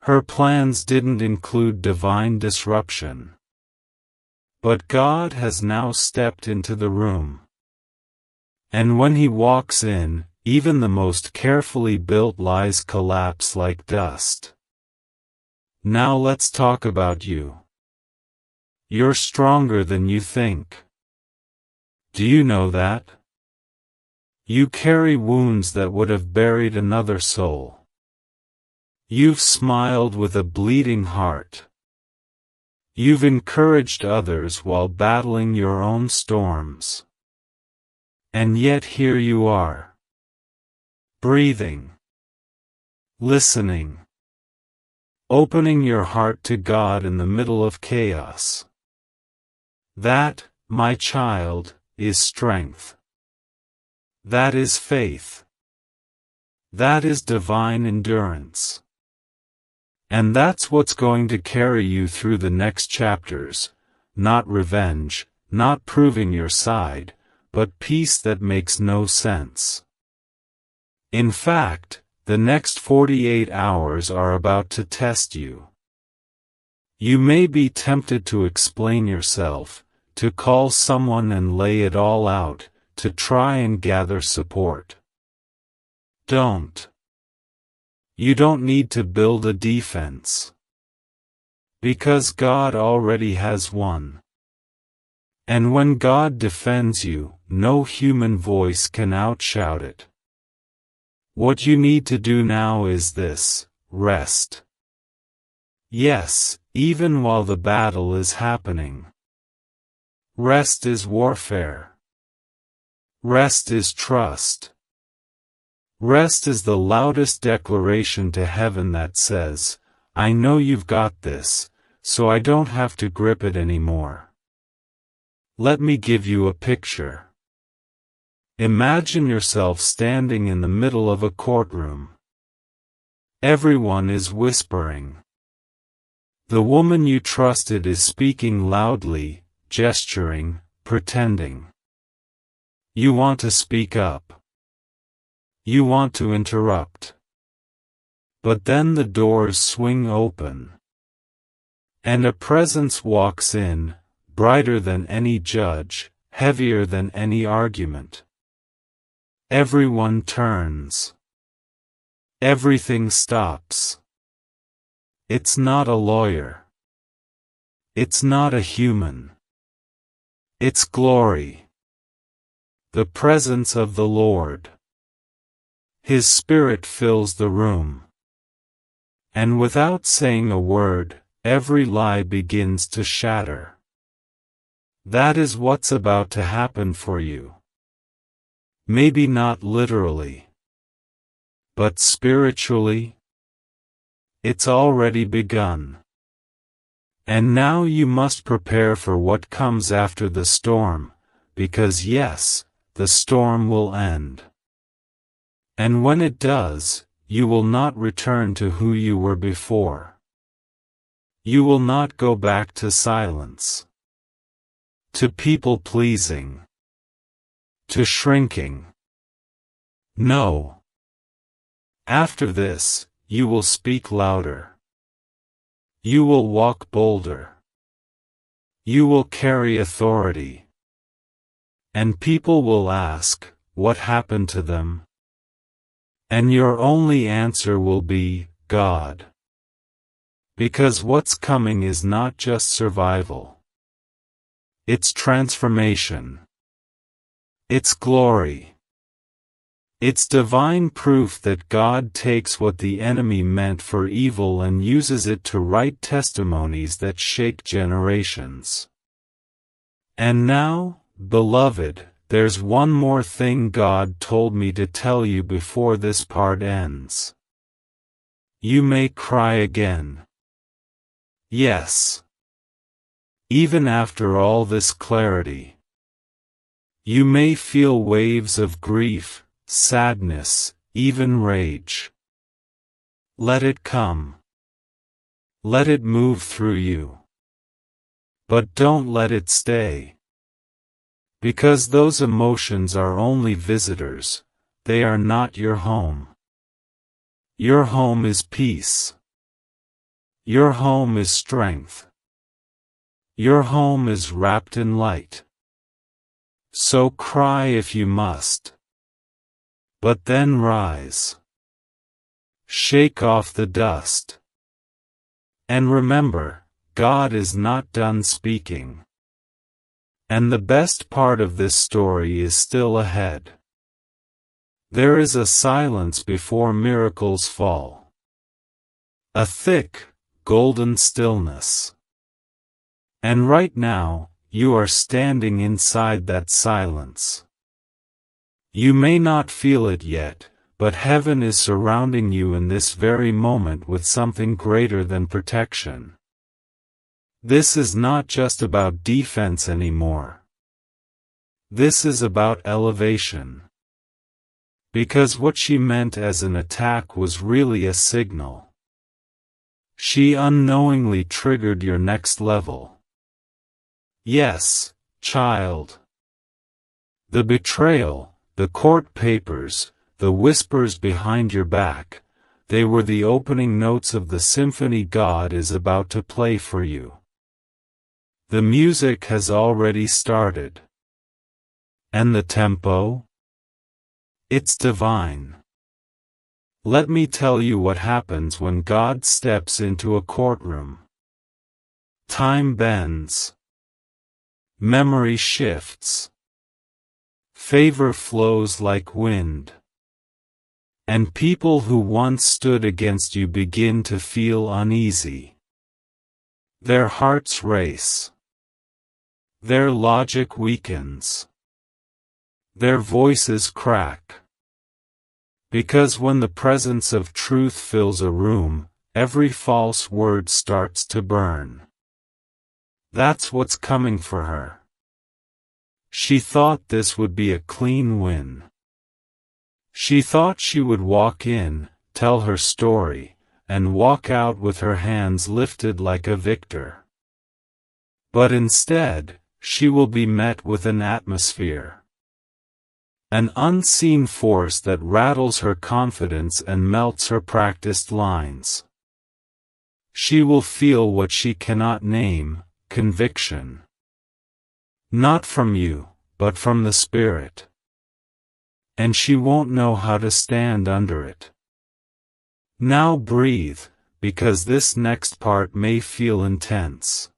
Her plans didn't include divine disruption. But God has now stepped into the room. And when He walks in, even the most carefully built lies collapse like dust. Now let's talk about you. You're stronger than you think. Do you know that? You carry wounds that would have buried another soul. You've smiled with a bleeding heart. You've encouraged others while battling your own storms. And yet here you are. Breathing. Listening. Opening your heart to God in the middle of chaos. That, my child, is strength. That is faith. That is divine endurance. And that's what's going to carry you through the next chapters, not revenge, not proving your side, but peace that makes no sense. In fact, the next 48 hours are about to test you. You may be tempted to explain yourself, to call someone and lay it all out, to try and gather support. Don't. You don't need to build a defense. Because God already has one. And when God defends you, no human voice can outshout it. What you need to do now is this: rest. Yes, even while the battle is happening. Rest is warfare. Rest is trust. Rest is the loudest declaration to heaven that says, I know you've got this, so I don't have to grip it anymore. Let me give you a picture. Imagine yourself standing in the middle of a courtroom. Everyone is whispering. The woman you trusted is speaking loudly, gesturing, pretending. You want to speak up. You want to interrupt. But then the doors swing open. And a presence walks in, brighter than any judge, heavier than any argument. Everyone turns. Everything stops. It's not a lawyer. It's not a human. It's glory. The presence of the Lord. His Spirit fills the room. And without saying a word, every lie begins to shatter. That is what's about to happen for you. Maybe not literally. But spiritually? It's already begun. And now you must prepare for what comes after the storm, because yes, the storm will end. And when it does, you will not return to who you were before. You will not go back to silence, to people-pleasing, to shrinking. No. After this, you will speak louder. You will walk bolder. You will carry authority. And people will ask, what happened to them? And your only answer will be, God. Because what's coming is not just survival. It's transformation. It's glory. It's divine proof that God takes what the enemy meant for evil and uses it to write testimonies that shake generations. And now, beloved, there's one more thing God told me to tell you before this part ends. You may cry again. Yes. Even after all this clarity. You may feel waves of grief, sadness, even rage. Let it come. Let it move through you. But don't let it stay. Because those emotions are only visitors, they are not your home. Your home is peace. Your home is strength. Your home is wrapped in light. So cry if you must. But then rise. Shake off the dust. And remember, God is not done speaking. And the best part of this story is still ahead. There is a silence before miracles fall. A thick, golden stillness. And right now, you are standing inside that silence. You may not feel it yet, but heaven is surrounding you in this very moment with something greater than protection. This is not just about defense anymore. This is about elevation. Because what she meant as an attack was really a signal. She unknowingly triggered your next level. Yes, child. The betrayal, the court papers, the whispers behind your back, they were the opening notes of the symphony God is about to play for you. The music has already started. And the tempo? It's divine. Let me tell you what happens when God steps into a courtroom. Time bends. Memory shifts. Favor flows like wind. And people who once stood against you begin to feel uneasy. Their hearts race. Their logic weakens. Their voices crack. Because when the presence of truth fills a room, every false word starts to burn. That's what's coming for her. She thought this would be a clean win. She thought she would walk in, tell her story, and walk out with her hands lifted like a victor. But instead, she will be met with an atmosphere. An unseen force that rattles her confidence and melts her practiced lines. She will feel what she cannot name, conviction. Not from you, but from the Spirit. And she won't know how to stand under it. Now breathe, because this next part may feel intense.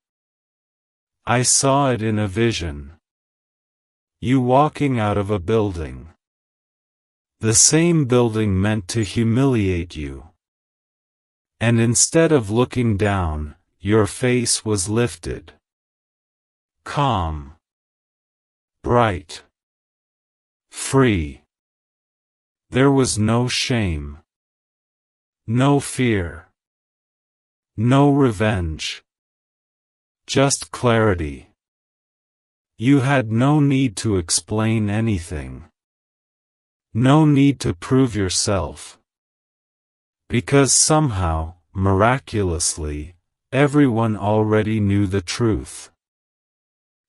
I saw it in a vision. You walking out of a building. The same building meant to humiliate you. And instead of looking down, your face was lifted. Calm. Bright. Free. There was no shame. No fear. No revenge. Just clarity. You had no need to explain anything. No need to prove yourself. Because somehow, miraculously, everyone already knew the truth.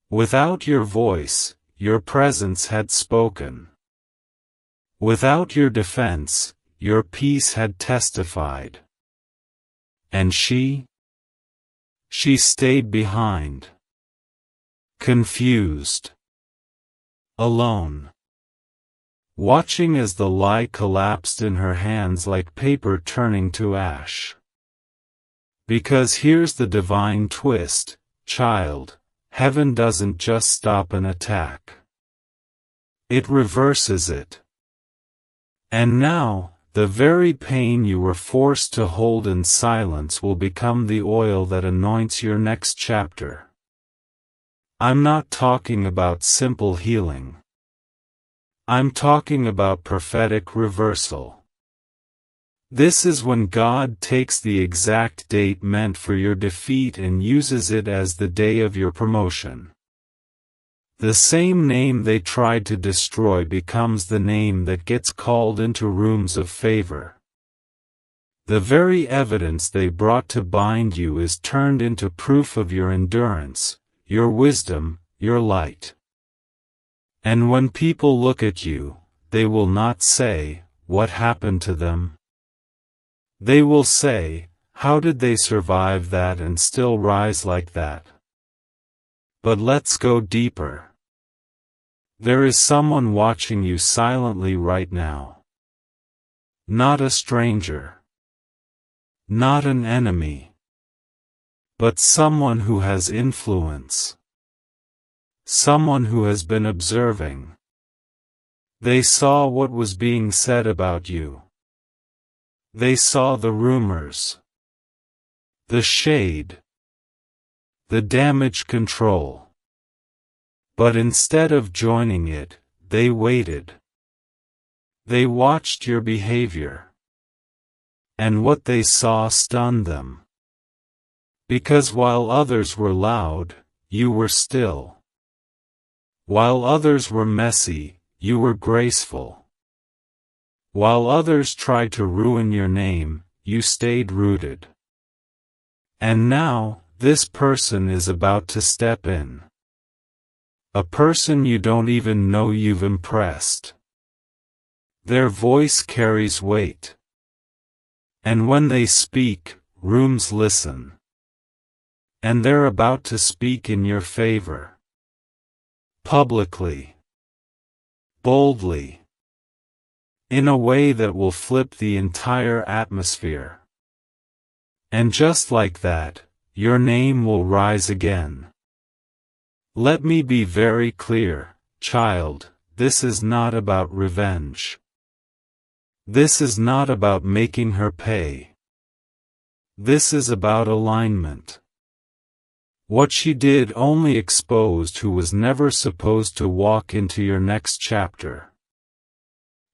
Without your voice, your presence had spoken. Without your defense, your peace had testified. And she stayed behind. Confused. Alone. Watching as the lie collapsed in her hands like paper turning to ash. Because here's the divine twist, child, heaven doesn't just stop an attack. It reverses it. And now, the very pain you were forced to hold in silence will become the oil that anoints your next chapter. I'm not talking about simple healing. I'm talking about prophetic reversal. This is when God takes the exact date meant for your defeat and uses it as the day of your promotion. The same name they tried to destroy becomes the name that gets called into rooms of favor. The very evidence they brought to bind you is turned into proof of your endurance, your wisdom, your light. And when people look at you, they will not say, "What happened to them?" They will say, "How did they survive that and still rise like that?" But let's go deeper. There is someone watching you silently right now. Not a stranger. Not an enemy. But someone who has influence. Someone who has been observing. They saw what was being said about you. They saw the rumors. The shade. The damage control. But instead of joining it, they waited. They watched your behavior. And what they saw stunned them. Because while others were loud, you were still. While others were messy, you were graceful. While others tried to ruin your name, you stayed rooted. And now, this person is about to step in. A person you don't even know you've impressed. Their voice carries weight. And when they speak, rooms listen. And they're about to speak in your favor. Publicly. Boldly. In a way that will flip the entire atmosphere. And just like that, your name will rise again. Let me be very clear, child, this is not about revenge. This is not about making her pay. This is about alignment. What she did only exposed who was never supposed to walk into your next chapter.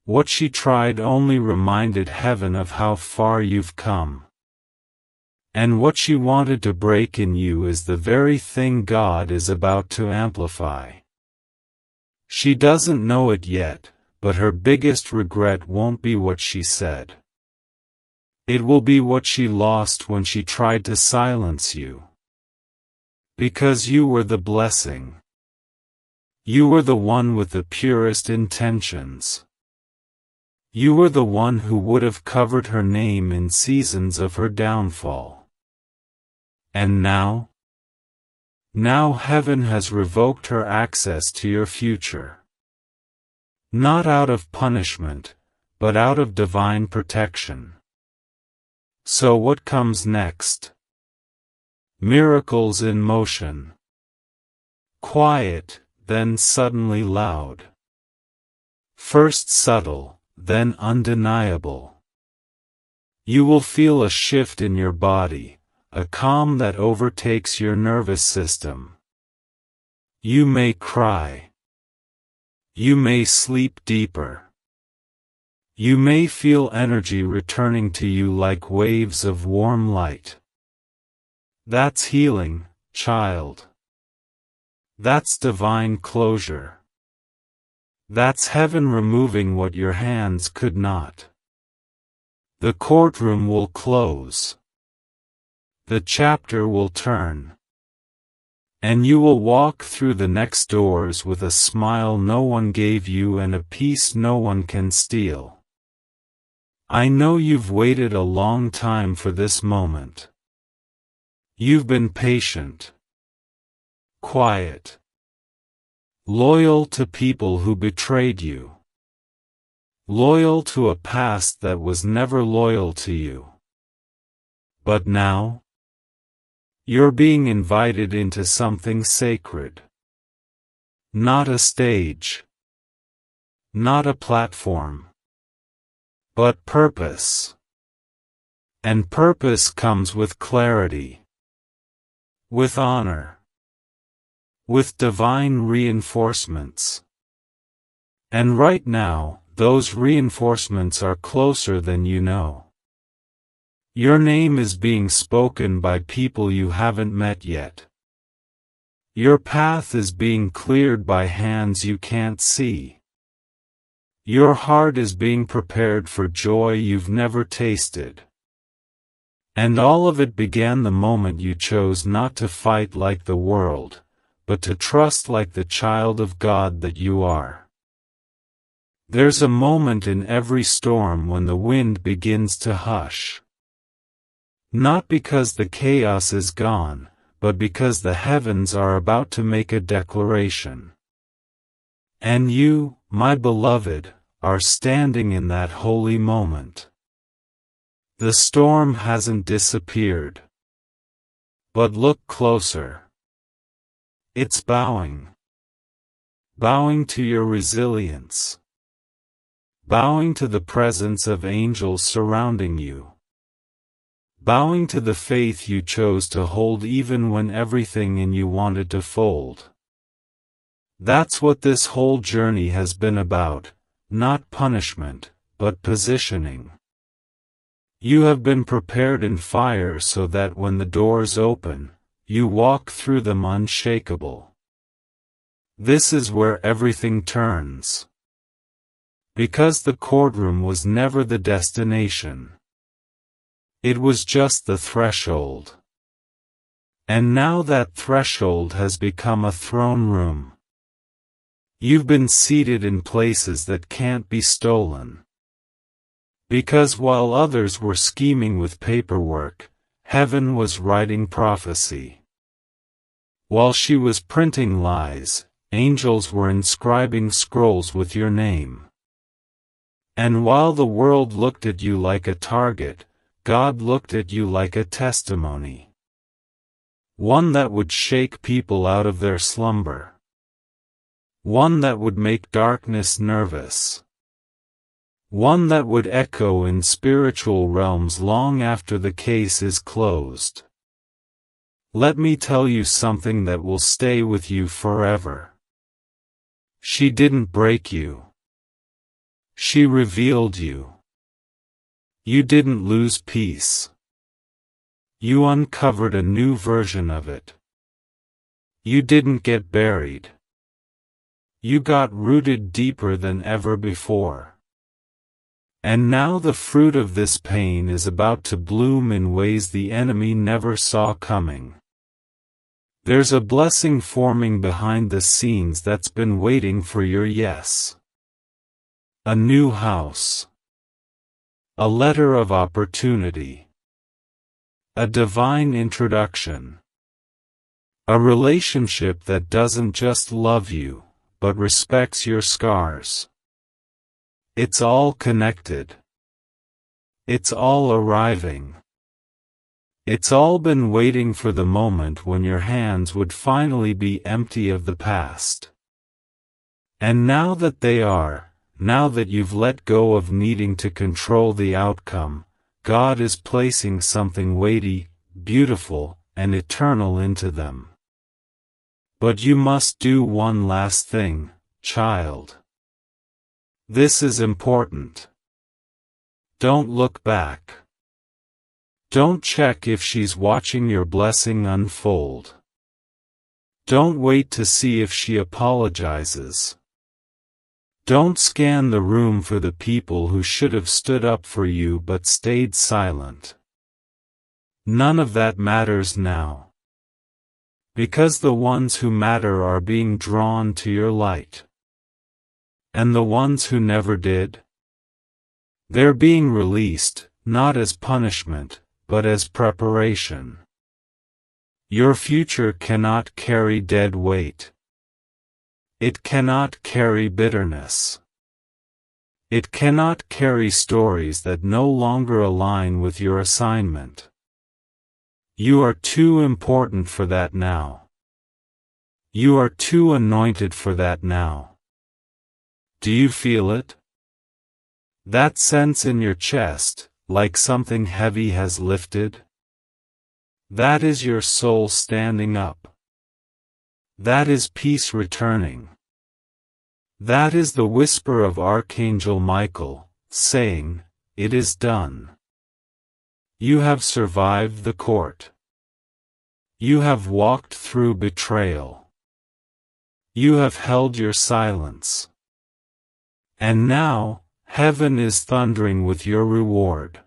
What she tried only reminded heaven of how far you've come. And what she wanted to break in you is the very thing God is about to amplify. She doesn't know it yet, but her biggest regret won't be what she said. It will be what she lost when she tried to silence you. Because you were the blessing. You were the one with the purest intentions. You were the one who would have covered her name in seasons of her downfall. And now? Now heaven has revoked her access to your future. Not out of punishment, but out of divine protection. So what comes next? Miracles in motion. Quiet, then suddenly loud. First subtle, then undeniable. You will feel a shift in your body, a calm that overtakes your nervous system. You may cry. You may sleep deeper. You may feel energy returning to you like waves of warm light. That's healing, child. That's divine closure. That's heaven removing what your hands could not. The courtroom will close. The chapter will turn. And you will walk through the next doors with a smile no one gave you and a peace no one can steal. I know you've waited a long time for this moment. You've been patient, quiet, loyal to people who betrayed you, loyal to a past that was never loyal to you. But now, you're being invited into something sacred. Not a stage, not a platform, but purpose. And purpose comes with clarity, with honor, with divine reinforcements. And right now, those reinforcements are closer than you know. Your name is being spoken by people you haven't met yet. Your path is being cleared by hands you can't see. Your heart is being prepared for joy you've never tasted. And all of it began the moment you chose not to fight like the world, but to trust like the child of God that you are. There's a moment in every storm when the wind begins to hush. Not because the chaos is gone, but because the heavens are about to make a declaration. And you, my beloved, are standing in that holy moment. The storm hasn't disappeared. But look closer. It's bowing. Bowing to your resilience. Bowing to the presence of angels surrounding you. Bowing to the faith you chose to hold even when everything in you wanted to fold. That's what this whole journey has been about. Not punishment, but positioning. You have been prepared in fire so that when the doors open, you walk through them unshakable. This is where everything turns. Because the courtroom was never the destination. It was just the threshold. And now that threshold has become a throne room. You've been seated in places that can't be stolen. Because while others were scheming with paperwork, heaven was writing prophecy. While she was printing lies, angels were inscribing scrolls with your name. And while the world looked at you like a target, God looked at you like a testimony. One that would shake people out of their slumber. One that would make darkness nervous. One that would echo in spiritual realms long after the case is closed. Let me tell you something that will stay with you forever. She didn't break you. She revealed you. You didn't lose peace. You uncovered a new version of it. You didn't get buried. You got rooted deeper than ever before. And now the fruit of this pain is about to bloom in ways the enemy never saw coming. There's a blessing forming behind the scenes that's been waiting for your yes. A new house. A letter of opportunity. A divine introduction. A relationship that doesn't just love you, but respects your scars. It's all connected. It's all arriving. It's all been waiting for the moment when your hands would finally be empty of the past. And now that they are, now that you've let go of needing to control the outcome, God is placing something weighty, beautiful, and eternal into them. But you must do one last thing, child. This is important. Don't look back. Don't check if she's watching your blessing unfold. Don't wait to see if she apologizes. Don't scan the room for the people who should have stood up for you but stayed silent. None of that matters now. Because the ones who matter are being drawn to your light. And the ones who never did? They're being released, not as punishment, but as preparation. Your future cannot carry dead weight. It cannot carry bitterness. It cannot carry stories that no longer align with your assignment. You are too important for that now. You are too anointed for that now. Do you feel it? That sense in your chest, like something heavy has lifted? That is your soul standing up. That is peace returning. That is the whisper of Archangel Michael, saying, "It is done." You have survived the court. You have walked through betrayal. You have held your silence. And now, heaven is thundering with your reward.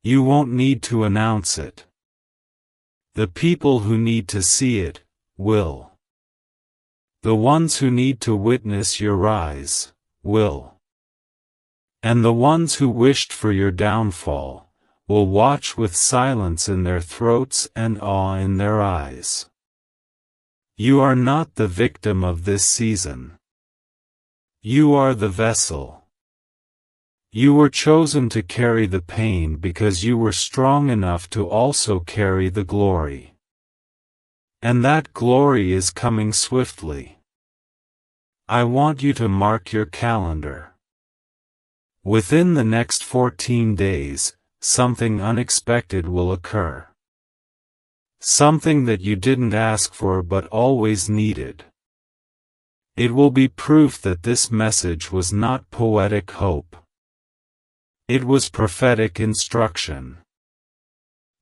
You won't need to announce it. The people who need to see it, will. The ones who need to witness your rise, will. And the ones who wished for your downfall, will watch with silence in their throats and awe in their eyes. You are not the victim of this season. You are the vessel. You were chosen to carry the pain because you were strong enough to also carry the glory. And that glory is coming swiftly. I want you to mark your calendar. Within the next 14 days, something unexpected will occur. Something that you didn't ask for but always needed. It will be proof that this message was not poetic hope. It was prophetic instruction.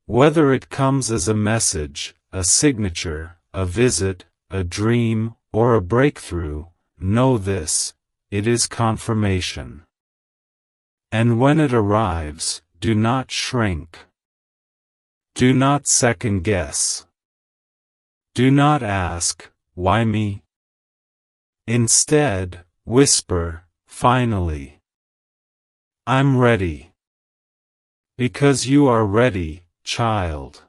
Whether it comes as a message, a signature, a visit, a dream, or a breakthrough, know this: it is confirmation. And when it arrives, do not shrink. Do not second guess. Do not ask, "Why me?" Instead, whisper, "Finally. I'm ready." Because you are ready, child.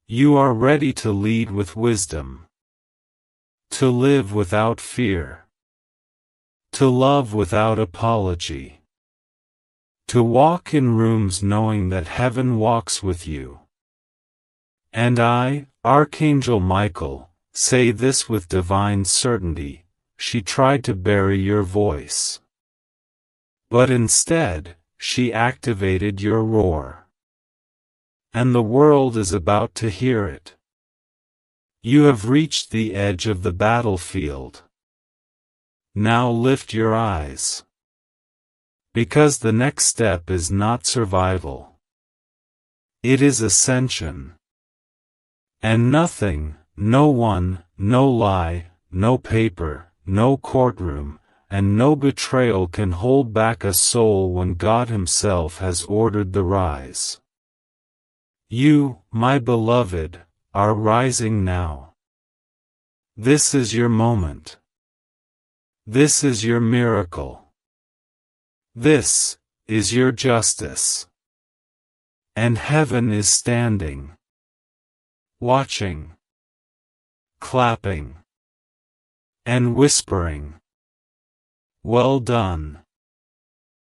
You are ready to lead with wisdom. To live without fear. To love without apology. To walk in rooms knowing that heaven walks with you. And I, Archangel Michael, say this with divine certainty: she tried to bury your voice. But instead, she activated your roar. And the world is about to hear it. You have reached the edge of the battlefield. Now lift your eyes. Because the next step is not survival. It is ascension. And nothing, no one, no lie, no paper, no courtroom, and no betrayal can hold back a soul when God Himself has ordered the rise. You, my beloved, are rising now. This is your moment. This is your miracle. This is your justice. And heaven is standing, watching, clapping, and whispering, "Well done."